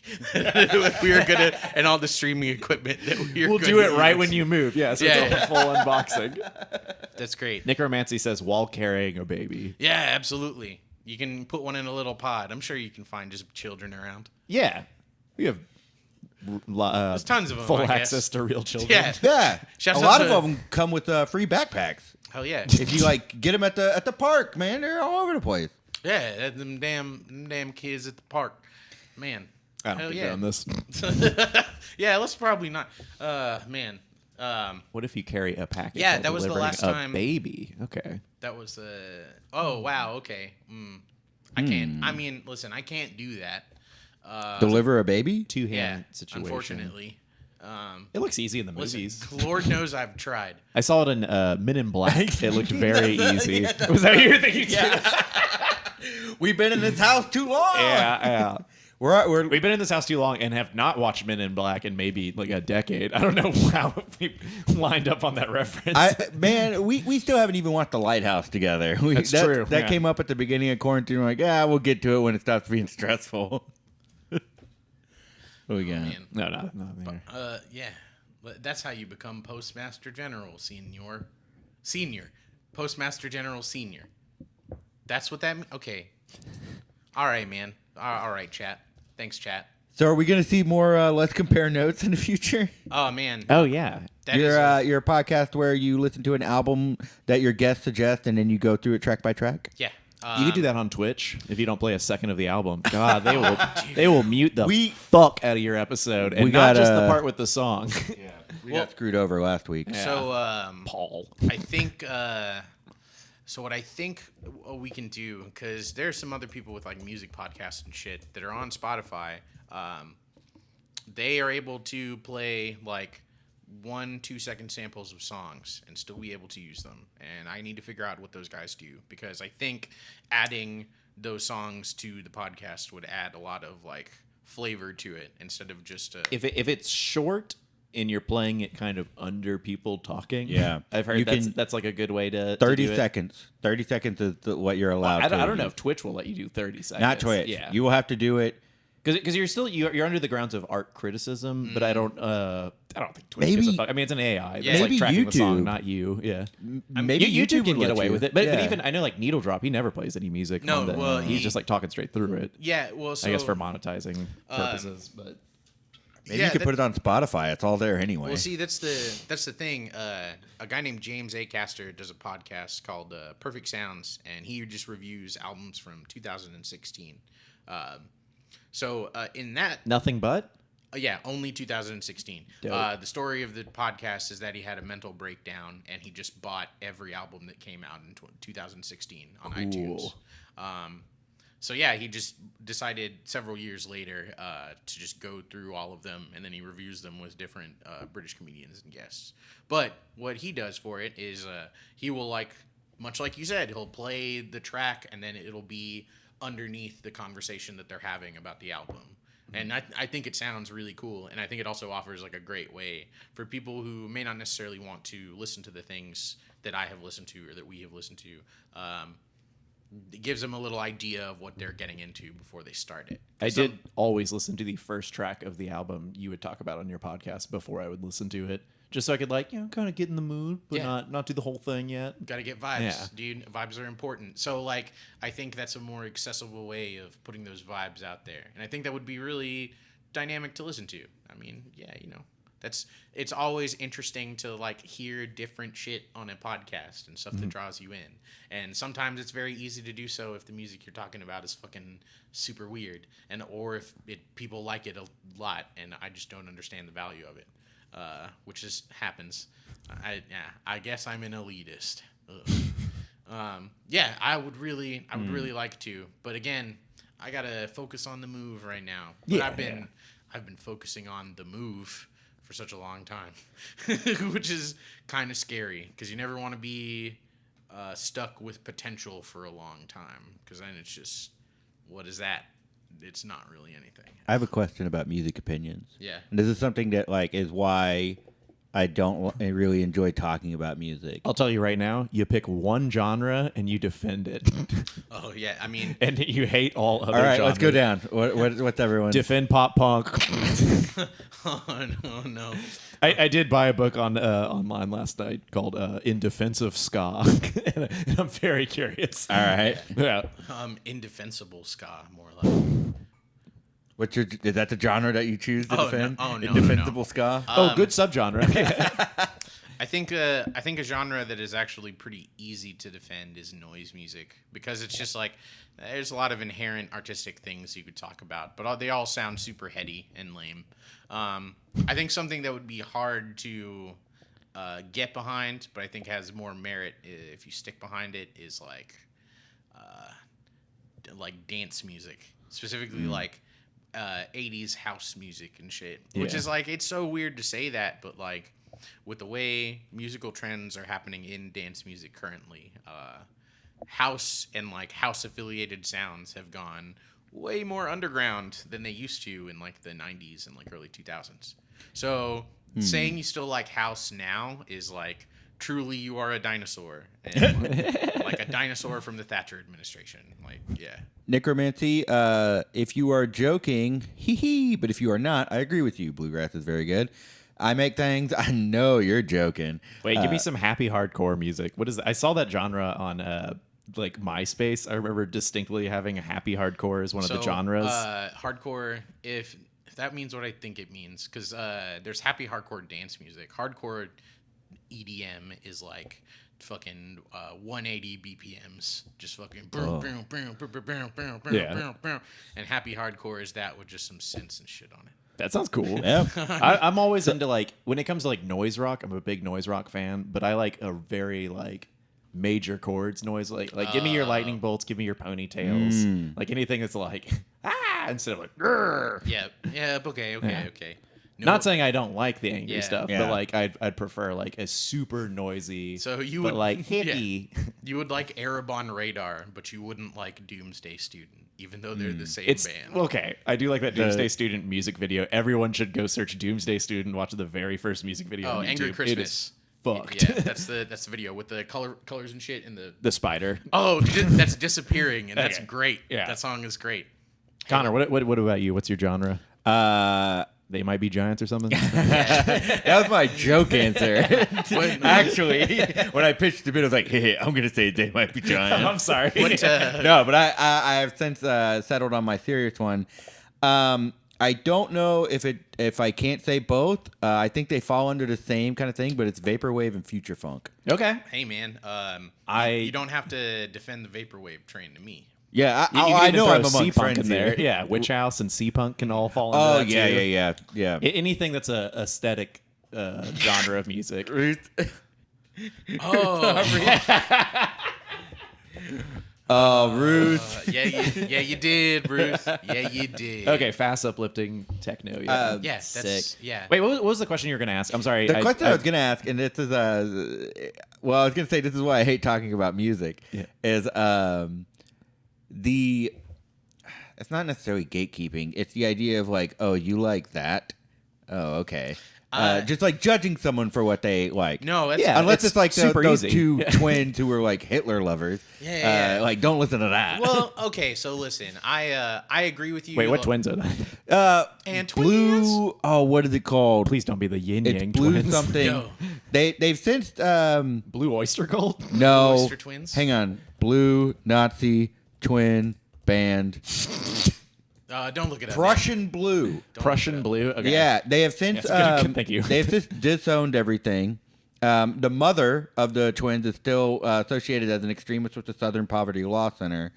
We are gonna, and all the streaming equipment that We'll do it right when you move. Yeah, so Yeah. it's a full unboxing. That's great. Necromancy says while carrying a baby. Yeah, absolutely. You can put one in a little pod. I'm sure you can find just children around. Yeah, we have There's tons of them. full I guess. access to real children. Yeah. Yeah, Shouts a out lot to- of them come with free backpacks. Hell yeah. If you get them at the park, man, they're all over the place. Yeah, them damn kids at the park. Man. I don't Hell think yeah. on this. Yeah, let's probably not. Man. What if you carry a package? Yeah, while that was the delivering last a time- baby. Okay. That was the. Oh wow. Okay. I can't. I mean, listen. I can't do that. Deliver a baby? Two-hand Yeah. situation. Unfortunately. It looks easy in the Listen, movies. Lord knows I've tried. I saw it in Men in Black. It looked very easy. Was that what you were thinking? Yeah. We've been in this house too long. Yeah. We're We've been in this house too long and have not watched Men in Black in maybe like a decade. I don't know how we lined up on that reference. man, we still haven't even watched The Lighthouse together. That's true, That yeah. came up at the beginning of quarantine. We're like, yeah, we'll get to it when it stops being stressful. What we got? Man. no, not there. Yeah. But that's how you become Postmaster General, Senior. Postmaster General Senior. That's what that means? Okay. All right, man. All right, chat. Thanks, chat. So are we going to see more Let's Compare Notes in the future? Oh, man. Oh yeah. That is You're a podcast where you listen to an album that your guests suggest and then you go through it track by track? yeah. You could do that on Twitch if you don't play a second of the album. God, they will mute the We- fuck out of your episode, and We not got, just the part with the song. We got screwed over last week. So, Paul. I think. So what I think we can do, because there's some other people with like music podcasts and shit that are on Spotify. They are able to play like 1-2 second samples of songs and still be able to use them. And I need to figure out what those guys do, because I think adding those songs to the podcast would add a lot of like flavor to it instead of just If it's short and you're playing it kind of under people talking, Yeah. I've heard You that's can- that's like a good way to 30 do it. seconds. 30 seconds is what you're allowed I to don't know use. if Twitch will let you do 30 seconds. Not Twitch. Yeah, You will have to do it. because you're under the grounds of art criticism, but I don't think Twitch Maybe- gives a fuck. I mean, it's an AI. Yeah. It's Maybe like tracking the song, YouTube. not you. Yeah. Maybe YouTube can would get let away you. with it, but Yeah. even I know like Needle Drop, he never plays any music. No, on the, well, he's he- just like talking straight through it. yeah. Well, so I guess for monetizing purposes, but Maybe yeah, you could that- put it on Spotify. It's all there anyway. Well, see, that's the thing. A guy named James A. Caster does a podcast called Perfect Sounds, and he just reviews albums from 2016. So in that, nothing but. yeah, only 2016. Dope. The story of the podcast is that he had a mental breakdown, and he just bought every album that came out in 2016 on iTunes. So yeah, he just decided several years later to just go through all of them, and then he reviews them with different British comedians and guests. But what he does for it is he will, like, much like you said, he'll play the track, and then it'll be underneath the conversation that they're having about the album. And I think it sounds really cool, and I think it also offers like a great way for people who may not necessarily want to listen to the things that I have listened to or that we have listened to. It gives them a little idea of what they're getting into before they start it. I did always listen to the first track of the album you would talk about on your podcast before I would listen to it, just so I could kind of get in the mood, but Yeah. not do the whole thing yet. Got to get vibes, Yeah. dude. Vibes are important. So, like, I think that's a more accessible way of putting those vibes out there, and I think that would be really dynamic to listen to. I mean, yeah, it's always interesting to like hear different shit on a podcast and stuff that draws you in. And sometimes it's very easy to do so if the music you're talking about is fucking super weird, or if people like it a lot, and I just don't understand the value of it. Which just happens. I guess I'm an elitist. Yeah, I would really like to, but again, I gotta focus on the move right now. But Yeah, I've been focusing on the move for such a long time, which is kind of scary because you never want to be stuck with potential for a long time, because then it's just, what is that? It's not really anything. I have a question about music opinions. Yeah. And this is something that is why I don't really enjoy talking about music. I'll tell you right now, you pick one genre and you defend it. Oh yeah, I mean, And you hate all other All right, genres. let's go down. What's everyone? Defend pop punk. oh no. I did buy a book on online last night called In Defense of Ska. And I'm very curious. All right. Yeah. Indefensible ska, more or less. Is that the genre that you choose to defend? No, Indefensible ska? Oh, good subgenre. I think a genre that is actually pretty easy to defend is noise music, because it's just like there's a lot of inherent artistic things you could talk about, but they all sound super heady and lame. I think something that would be hard to get behind, but I think has more merit if you stick behind it, is like dance music, specifically like 80s house music and shit, which is like, it's so weird to say that, but like with the way musical trends are happening in dance music currently, house and like house affiliated sounds have gone way more underground than they used to in like the 90s and like early 2000s. So saying you still like house now is like truly you are a dinosaur, and like a dinosaur from the Thatcher administration. Like, yeah. Necromancy, if you are joking, hee hee, but if you are not, I agree with you. Bluegrass is very good. I make things, I know you're joking. Wait, give me some happy hardcore music. What is that? I saw that genre on like MySpace. I remember distinctly having a happy hardcore as one of the genres. Hardcore, if that means what I think it means, because there's happy hardcore dance music. Hardcore EDM is like fucking 180 BPMs, just fucking boom, boom, boom, boom, boom, boom, boom, boom, boom, and happy hardcore is that with just some synths and shit on it. That sounds cool. Yeah. I'm always into like, when it comes to like noise rock, I'm a big noise rock fan, but I like a very like major chords noise. Like give me your lightning bolts, give me your ponytails, like anything that's like instead of like grrr. Yeah. Okay. No, Not saying I don't like the angry stuff, Yeah. but like I'd prefer like a super noisy, So you but would like hippie. You would like Erebon Radar, but you wouldn't like Doomsday Student, even though they're the same It's band. okay. I do like that Doomsday Student music video. Everyone should go search Doomsday Student, watch the very first music video. Oh, on Angry YouTube. Christmas. It is fucked. Yeah, that's the video with the colors and shit and the. The spider. Oh, that's disappearing, and that's Okay. great. Yeah. That song is great. Connor, what about you? What's your genre? They Might Be Giants or something? That was my joke answer. What- Actually, when I pitched the bit, I was like, hey, I'm going to say They Might Be Giants. I'm sorry. No, but I have since settled on my serious one. I don't know if I can't say both. I think they fall under the same kind of thing, but it's vaporwave and future funk. Okay. Hey man, I- you don't have to defend the vaporwave train to me. Yeah, You can I even know throw I'm among C-punk friends in there. here. Yeah, Witch House and C-punk can all fall into Oh that yeah, too. yeah. Anything that's a aesthetic genre of music. Oh, Ruth. Yeah, you did, Bruce. Yeah, you did. Okay, fast uplifting techno. Yeah, Yeah, that's sick. yeah. Wait, what was the question you were going to ask? I'm sorry. The question I was going to ask, and this is well, I was going to say this is why I hate talking about music. Yeah. Is it's not necessarily gatekeeping. It's the idea of like, oh, you like that? Oh, okay. Just like judging someone for what they like. No, that's Yeah. Unless it's it's like super those easy. two twins who were like Hitler lovers. Yeah. Like, don't listen to that. Well, okay, so listen, I agree with you. Wait, what twins are they? And Blue. Oh, what is it called? Please don't be the yin It's yang Blue twins. something. No. They've since Blue Oyster Cult? no. Oyster Twins? Hang on. Blue Nazi twin band. Don't look it up. Prussian Blue. Don't Prussian look Blue? Okay. Yeah, they have since Yes, good, thank you. they have since disowned everything. The mother of the twins is still associated as an extremist with the Southern Poverty Law Center.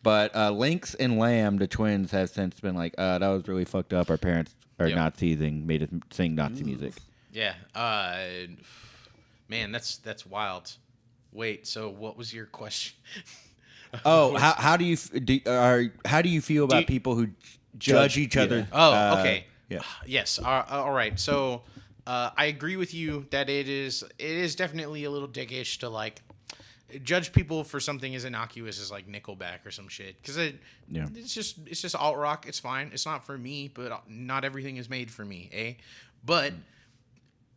But Lynx and Lamb, the twins, have since been like, that was really fucked up. Our parents are Yep. Nazis and made us sing Nazi music. Yeah. Man, that's wild. Wait, so what was your question? Oh, how do you how do you feel about people who judge each other? yeah. Oh, okay. Yeah. Yes. All right. So, I agree with you that it is definitely a little dickish to like judge people for something as innocuous as like Nickelback or some shit, because it's just alt rock. It's fine. It's not for me, but not everything is made for me, eh? But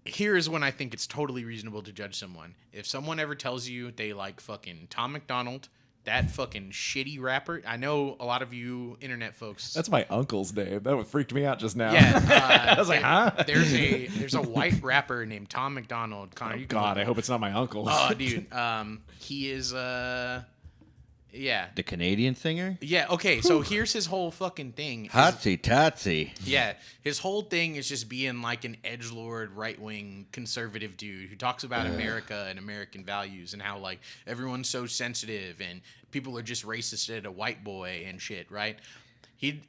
here is when I think it's totally reasonable to judge someone. If someone ever tells you they like fucking Tom McDonald, that fucking shitty rapper. I know a lot of you internet folks. That's my uncle's name. That freaked me out just now. Yeah, I was like, huh? There's a white rapper named Tom McDonald. Connor, you can God, look I hope it's not my uncle. Oh, dude. He is yeah. The Canadian singer? Yeah, okay, so here's his whole fucking thing. Hotsy totsy. Yeah, his whole thing is just being like an edgelord, right-wing, conservative dude who talks about America and American values and how like everyone's so sensitive and people are just racist at a white boy and shit, right? He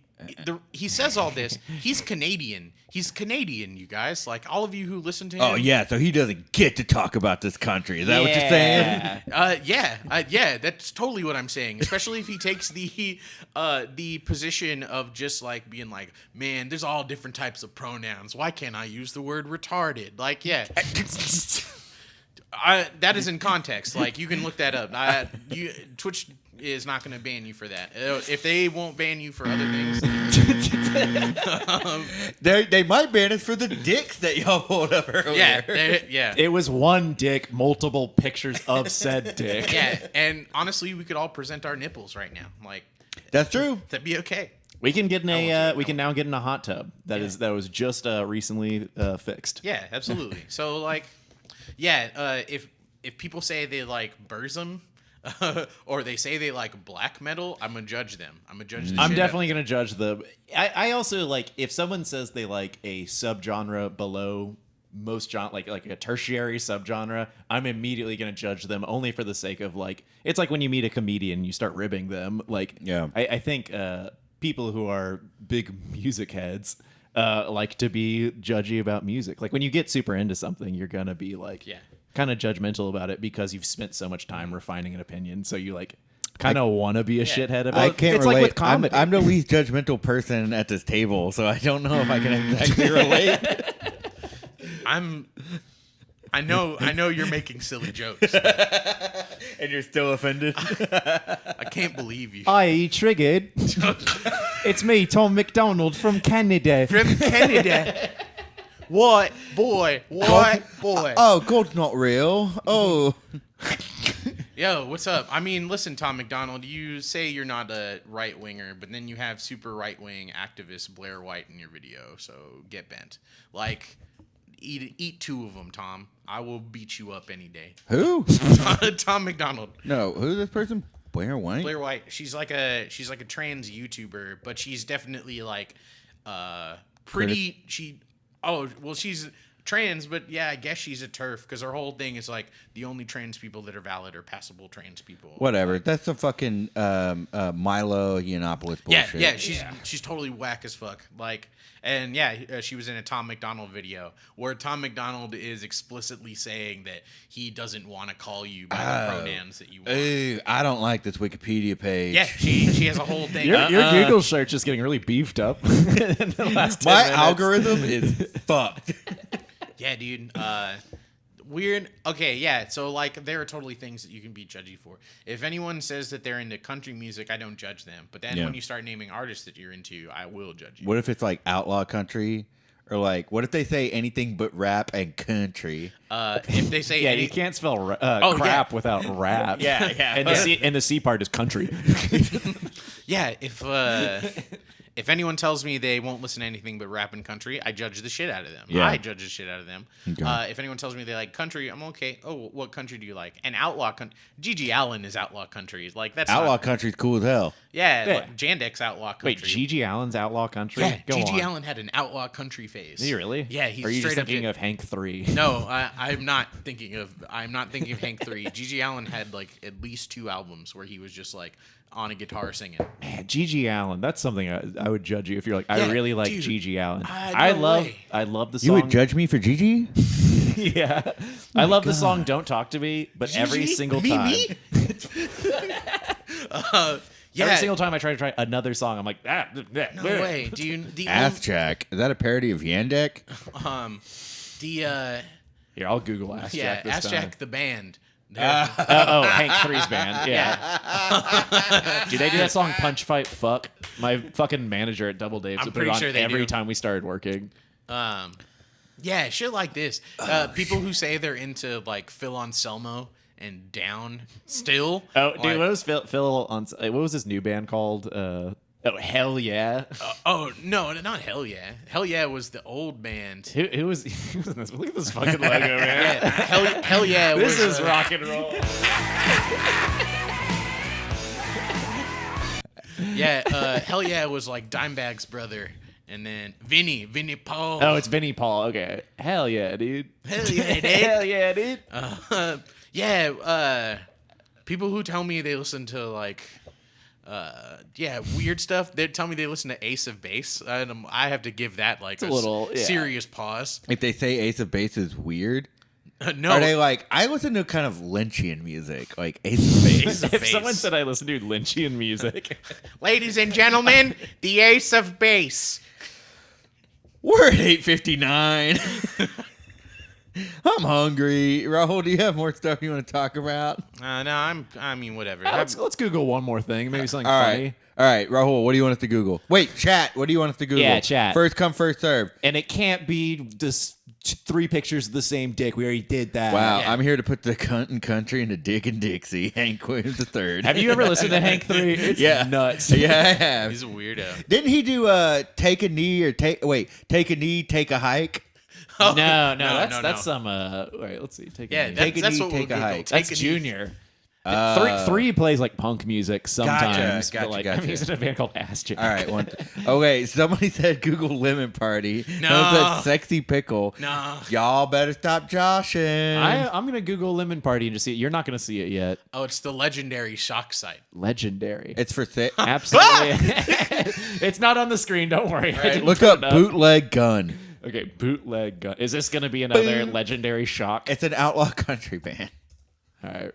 says all this. He's Canadian. He's Canadian, you guys. Like all of you who listen to him. Oh, yeah, so he doesn't get to talk about this country. Is that what you're saying? Yeah, that's totally what I'm saying. Especially if he takes the position of just like being like, man, there's all different types of pronouns. Why can't I use the word retarded? Like, yeah. That is in context. Like, you can look that up. Twitch is not going to ban you for that. If they won't ban you for other things, They might ban us for the dicks that y'all pulled up earlier. yeah. It was one dick, multiple pictures of said dick. Yeah, and honestly, we could all present our nipples right now. Like, That's true. that'd be okay. We can get in a we can now get in a hot tub that was just recently fixed. Yeah, absolutely. So like, yeah, if people say they like Burzum, or they say they like black metal, I'm gonna judge them. I'm Definitely gonna judge them. I also like if someone says they like a subgenre below most like a tertiary subgenre, I'm immediately gonna judge them only for the sake of like it's like when you meet a comedian, you start ribbing them. Like I think people who are big music heads like to be judgy about music. Like when you get super into something, you're gonna be like kind of judgmental about it because you've spent so much time refining an opinion. So you like kind of want to be a shithead about it. I can't it's relate. like with comedy. I'm the least judgmental person at this table, so I don't know if I can exactly relate. I know you're making silly jokes. And you're still offended? I can't believe you. I triggered. It's me, Tom McDonald from Canada. From Canada. What boy? What boy? Oh, God's not real. Oh. Yo, what's up? I mean, listen, Tom McDonald, you say you're not a right-winger, but then you have super right-wing activist Blair White in your video, so get bent. Like, eat two of them, Tom. I will beat you up any day. Who? Tom McDonald. No, who's this person? Blair White? Blair White. She's like a trans YouTuber, but she's definitely like pretty. She's trans, but yeah, I guess she's a TERF because her whole thing is like the only trans people that are valid are passable trans people. Whatever. That's some fucking Milo Yiannopoulos bullshit. Yeah, she's totally whack as fuck. Like, and yeah, she was in a Tom McDonald video where Tom McDonald is explicitly saying that he doesn't want to call you by the pronouns that you want. Ooh, I don't like this Wikipedia page. Yeah, she has a whole thing. Your Google search is getting really beefed up. In the last 10 My minutes. algorithm is fucked. Yeah, dude. Weird. Okay, yeah. So, like, there are totally things that you can be judgy for. If anyone says that they're into country music, I don't judge them. But then when you start naming artists that you're into, I will judge you. What if it's like outlaw country? Or like, what if they say anything but rap and country? If they say you can't spell crap without rap. Yeah. And the C part is country. Yeah, if anyone tells me they won't listen to anything but rap and country, I judge the shit out of them. Yeah. I judge the shit out of them. Okay. If anyone tells me they like country, I'm okay. Oh, what country do you like? And outlaw country. Gigi Allen is outlaw country. Like that's Outlaw not, country's cool as hell. Yeah, Yeah. like, Jandek's outlaw country. Wait, Gigi Allen's outlaw country? Yeah, Go Gigi on. Allen had an outlaw country phase. Is he really? Yeah, he's Or are you straight just up thinking hit- of Hank 3? No, I'm not thinking of Hank 3. Gigi Allen had like at least 2 albums where he was just like on a guitar singing. Man, Gigi Allen. That's something I would judge you if you're like, I Yeah, really like dude. Gigi Allen. No I love way. the song. You would judge me for Gigi? Yeah. I love the song Don't Talk to Me, but every Gigi? single Me, time. me? Yeah. Every single time I try to try another song, I'm like, No way, dude. Ass Jack. Is that a parody of Yandek? Here, I'll Google Ass Jack this Ass time. Jack the band. Hank 3's band. Yeah. Do they do that song Punch Fight Fuck? My fucking manager at Double Dave's I'm would put it pretty on sure they every do. time we started working. Yeah, shit like this. People who say they're into like Phil Anselmo and Down still. Oh, dude, like, what was Phil on? What was his new band called? Oh, Hell Yeah. oh no, not Hell Yeah. Hell Yeah was the old band. Who was in this? Look at this fucking logo, man. Yeah, Hell Yeah. This was, is rock and roll. Yeah, Hell Yeah was like Dimebag's brother, and then Vinny Paul. Oh, it's Vinnie Paul. Okay. Hell yeah, dude. Hell yeah, dude. Hell yeah, dude. Yeah. People who tell me they listen to like, weird stuff. They tell me they listen to Ace of Base. And I have to give that like a little serious pause. If they say Ace of Base is weird, No, are they like, I listen to kind of Lynchian music, like Ace of Base? Ace of If Base. someone said I listen to Lynchian music, Ladies and gentlemen, the Ace of Base. We're at 8:59. I'm hungry. Rahul, do you have more stuff you want to talk about? No, I mean, whatever. let's Google one more thing. Maybe something All funny. right. All right, Rahul, what do you want us to Google? Wait, chat. What do you want us to Google? Yeah, chat. First come, first serve. And it can't be just 3 pictures of the same dick. We already did that. Wow, Yeah. I'm here to put the cunt and country into Dick and Dixie. Hank Williams III. Have you ever listened to Hank 3? It's Yeah. nuts. Yeah, I have. He's a weirdo. Didn't he do take a knee or take a knee, take a hike? No, no, that's no. some. Wait, let's see. Take Yeah, a knee. Take a that's knee, what we'll take a Google. hike. That's Take a Junior. Three plays like punk music sometimes. Gotcha, but like, gotcha. he's in a band called Ass Jack. All right. Okay, somebody said Google Lemon Party. No. Someone said Sexy Pickle. No. Y'all better stop joshing. I'm gonna Google Lemon Party and just see it. You're not gonna see it yet. Oh, it's the legendary shock site. Legendary. It's for sale. Absolutely. It's not on the screen. Don't worry. I didn't Look put up it bootleg gun. Okay, bootleg gun. Is this gonna be another Boom. legendary shock? It's an outlaw country band. All right,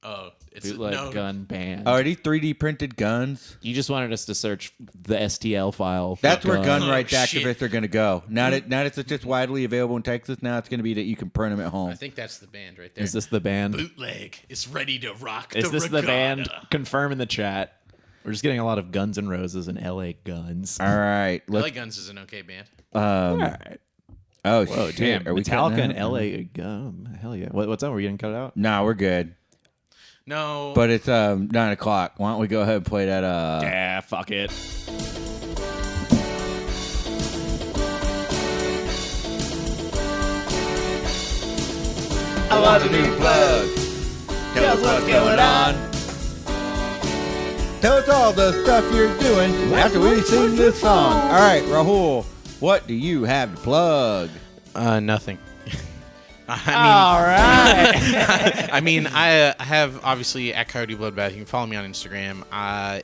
Oh, it's bootleg no. gun band. Are these 3D printed guns? You just wanted us to search the STL file. For That's where gun Oh, rights shit. activists are going to go. Now that it's just widely available in Texas, now it's going to be that you can print them at home. I think that's the band right there. Is this the band? Bootleg is ready to rock. Is the this the band? regatta. Confirm in the chat. We're just getting a lot of Guns N' Roses and LA Guns. All right. LA Guns is an okay band. All right. Oh, Whoa, shit. damn. Are we Metallica cutting and that? LA Gun. Hell yeah. What's up? We're getting cut out? No, we're good. No, But it's 9:00. Why don't we go ahead and play that? Yeah, fuck it. I want a new plug. Tell us what's going on. Tell us all the stuff you're doing after we sing this song. All right, Rahul, what do you have to plug? nothing. All right. I mean, I have obviously at Coyote Bloodbath. You can follow me on Instagram.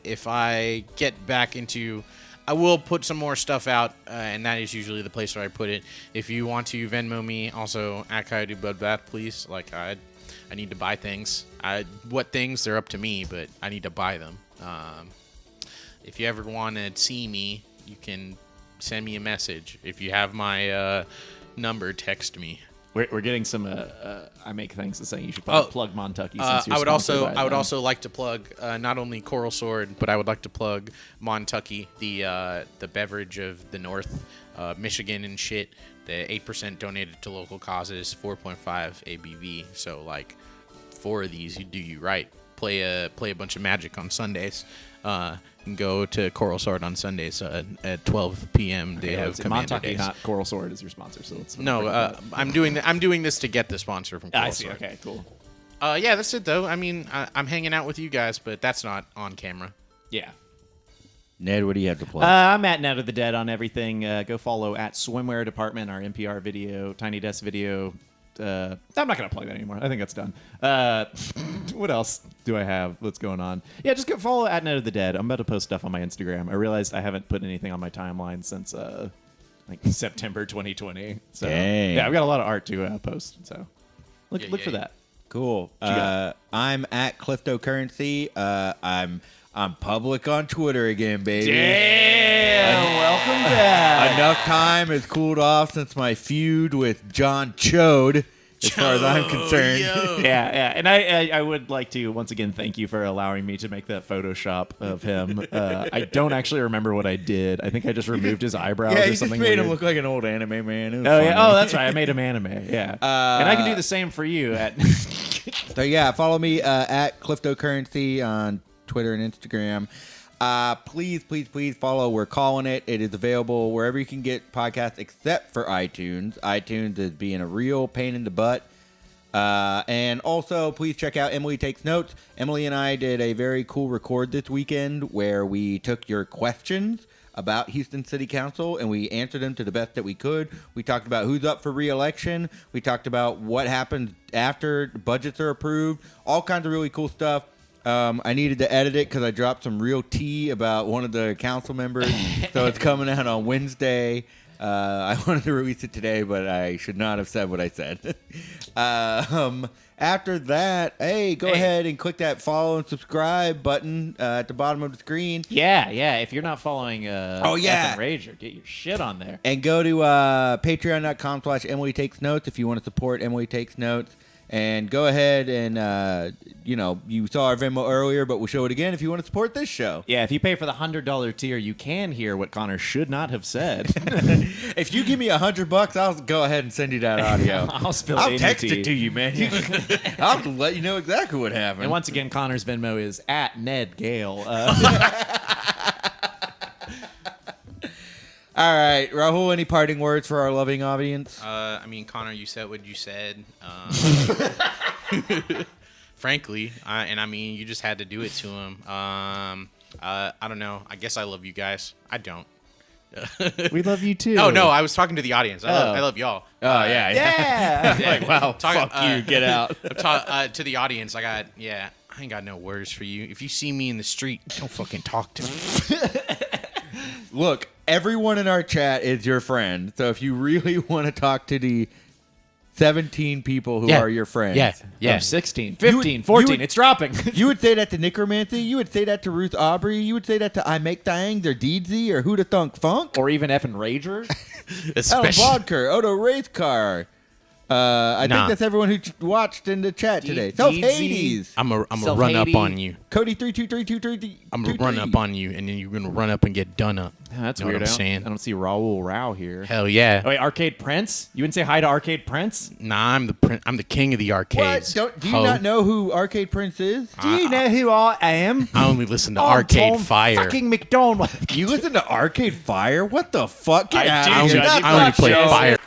If I get back into, I will put some more stuff out, and that is usually the place where I put it. If you want to Venmo me, also at Coyote Bloodbath, please. Like I need to buy things. What things? They're up to me, but I need to buy them. If you ever want to see me, you can send me a message. If you have my number, text me. We're getting some. I make things and saying you should probably plug Montucky. Since you're I would sponsored by them. also like to plug not only Coral Sword, but I would like to plug Montucky, the beverage of the North, Michigan and shit. The 8% donated to local causes, 4.5 ABV. So like, 4 of these you do you right. Play a bunch of Magic on Sundays. And go to Coral Sword on Sundays at 12 p.m. They have Commander Montucky, Days. not Coral Sword, is your sponsor. So let's No, I'm doing this to get the sponsor from Coral I see. Sword. Okay, cool. Yeah, that's it though. I mean, I'm hanging out with you guys, but that's not on camera. Yeah. Ned, what do you have to plug? I'm at Net of the Dead on everything. Go follow at Swimwear Department, our NPR video, Tiny Desk video. I'm not going to plug that anymore. I think that's done. What else do I have? What's going on? Yeah, just go follow at Net of the Dead. I'm about to post stuff on my Instagram. I realized I haven't put anything on my timeline since like September 2020. So Dang. yeah, I've got a lot of art to post. So look Yeah, for yeah. that. Cool. you got? I'm at Cliftocurrency. I'm public on Twitter again, baby. Damn, welcome back. Enough time has cooled off since my feud with John Chode. as far as I'm concerned. Yeah. And I would like to once again thank you for allowing me to make that Photoshop of him. I don't actually remember what I did. I think I just removed his eyebrows Yeah, or you just something made him weird. look like an old anime man. It was Oh yeah. funny. Oh, that's right. I made him anime. Yeah. And I can do the same for you. So yeah, follow me at CliftoCurrency on Twitter and Instagram. Please follow. We're calling it. It is available wherever you can get podcasts except for iTunes. iTunes is being a real pain in the butt. And also, please check out Emily Takes Notes. Emily and I did a very cool record this weekend where we took your questions about Houston City Council and we answered them to the best that we could. We talked about who's up for re-election. We talked about what happens after budgets are approved. All kinds of really cool stuff. I needed to edit it because I dropped some real tea about one of the council members. So it's coming out on Wednesday. I wanted to release it today, but I should not have said what I said. After that, go ahead and click that follow and subscribe button at the bottom of the screen. Yeah. If you're not following Effin Rager, get your shit on there. And go to patreon.com/Emily Takes Notes if you want to support Emily Takes Notes. And go ahead and, you saw our Venmo earlier, but we'll show it again if you want to support this show. Yeah, if you pay for the $100 tier, you can hear what Connor should not have said. If you give me $100, I'll go ahead and send you that audio. I'll text it to you, man. I'll let you know exactly what happened. And once again, Connor's Venmo is at Ned Gale. All right, Rahul, any parting words for our loving audience? Connor, you said what you said. Frankly, you just had to do it to him. I don't know. I guess I love you guys. I don't. We love you too. Oh no, I was talking to the audience. I love y'all. Oh, yeah. Yeah. Like, wow, fuck you, get out. To the audience, I ain't got no words for you. If you see me in the street, don't fucking talk to me. Look, everyone in our chat is your friend. So if you really want to talk to the 17 people who are your friends. Yeah. 16, 15, 14. It's dropping. You would say that to Necromancy. You would say that to Ruth Aubrey. You would say that to I Make Things or Deedsy or Who the Thunk Funk. Or even Effin Rager. Alan Vodker, Odo Race Car. I think that's everyone who watched in the chat today. Self Hades. I'm gonna run up on you. Cody 32323. I'm gonna run up on you, and then you're gonna run up and get done up. That's know weird. What I'm saying? I don't see Rahul Rao here. Hell yeah. Oh, wait, Arcade Prince? You wouldn't say hi to Arcade Prince? Nah, I'm the king of the arcades. What? Do you not know who Arcade Prince is? Do you know who I am? I only listen to Arcade Fire. Fucking McDonald. You listen to Arcade Fire? What the fuck? Get out do, of here. Judge. That's I only not play show. Fire.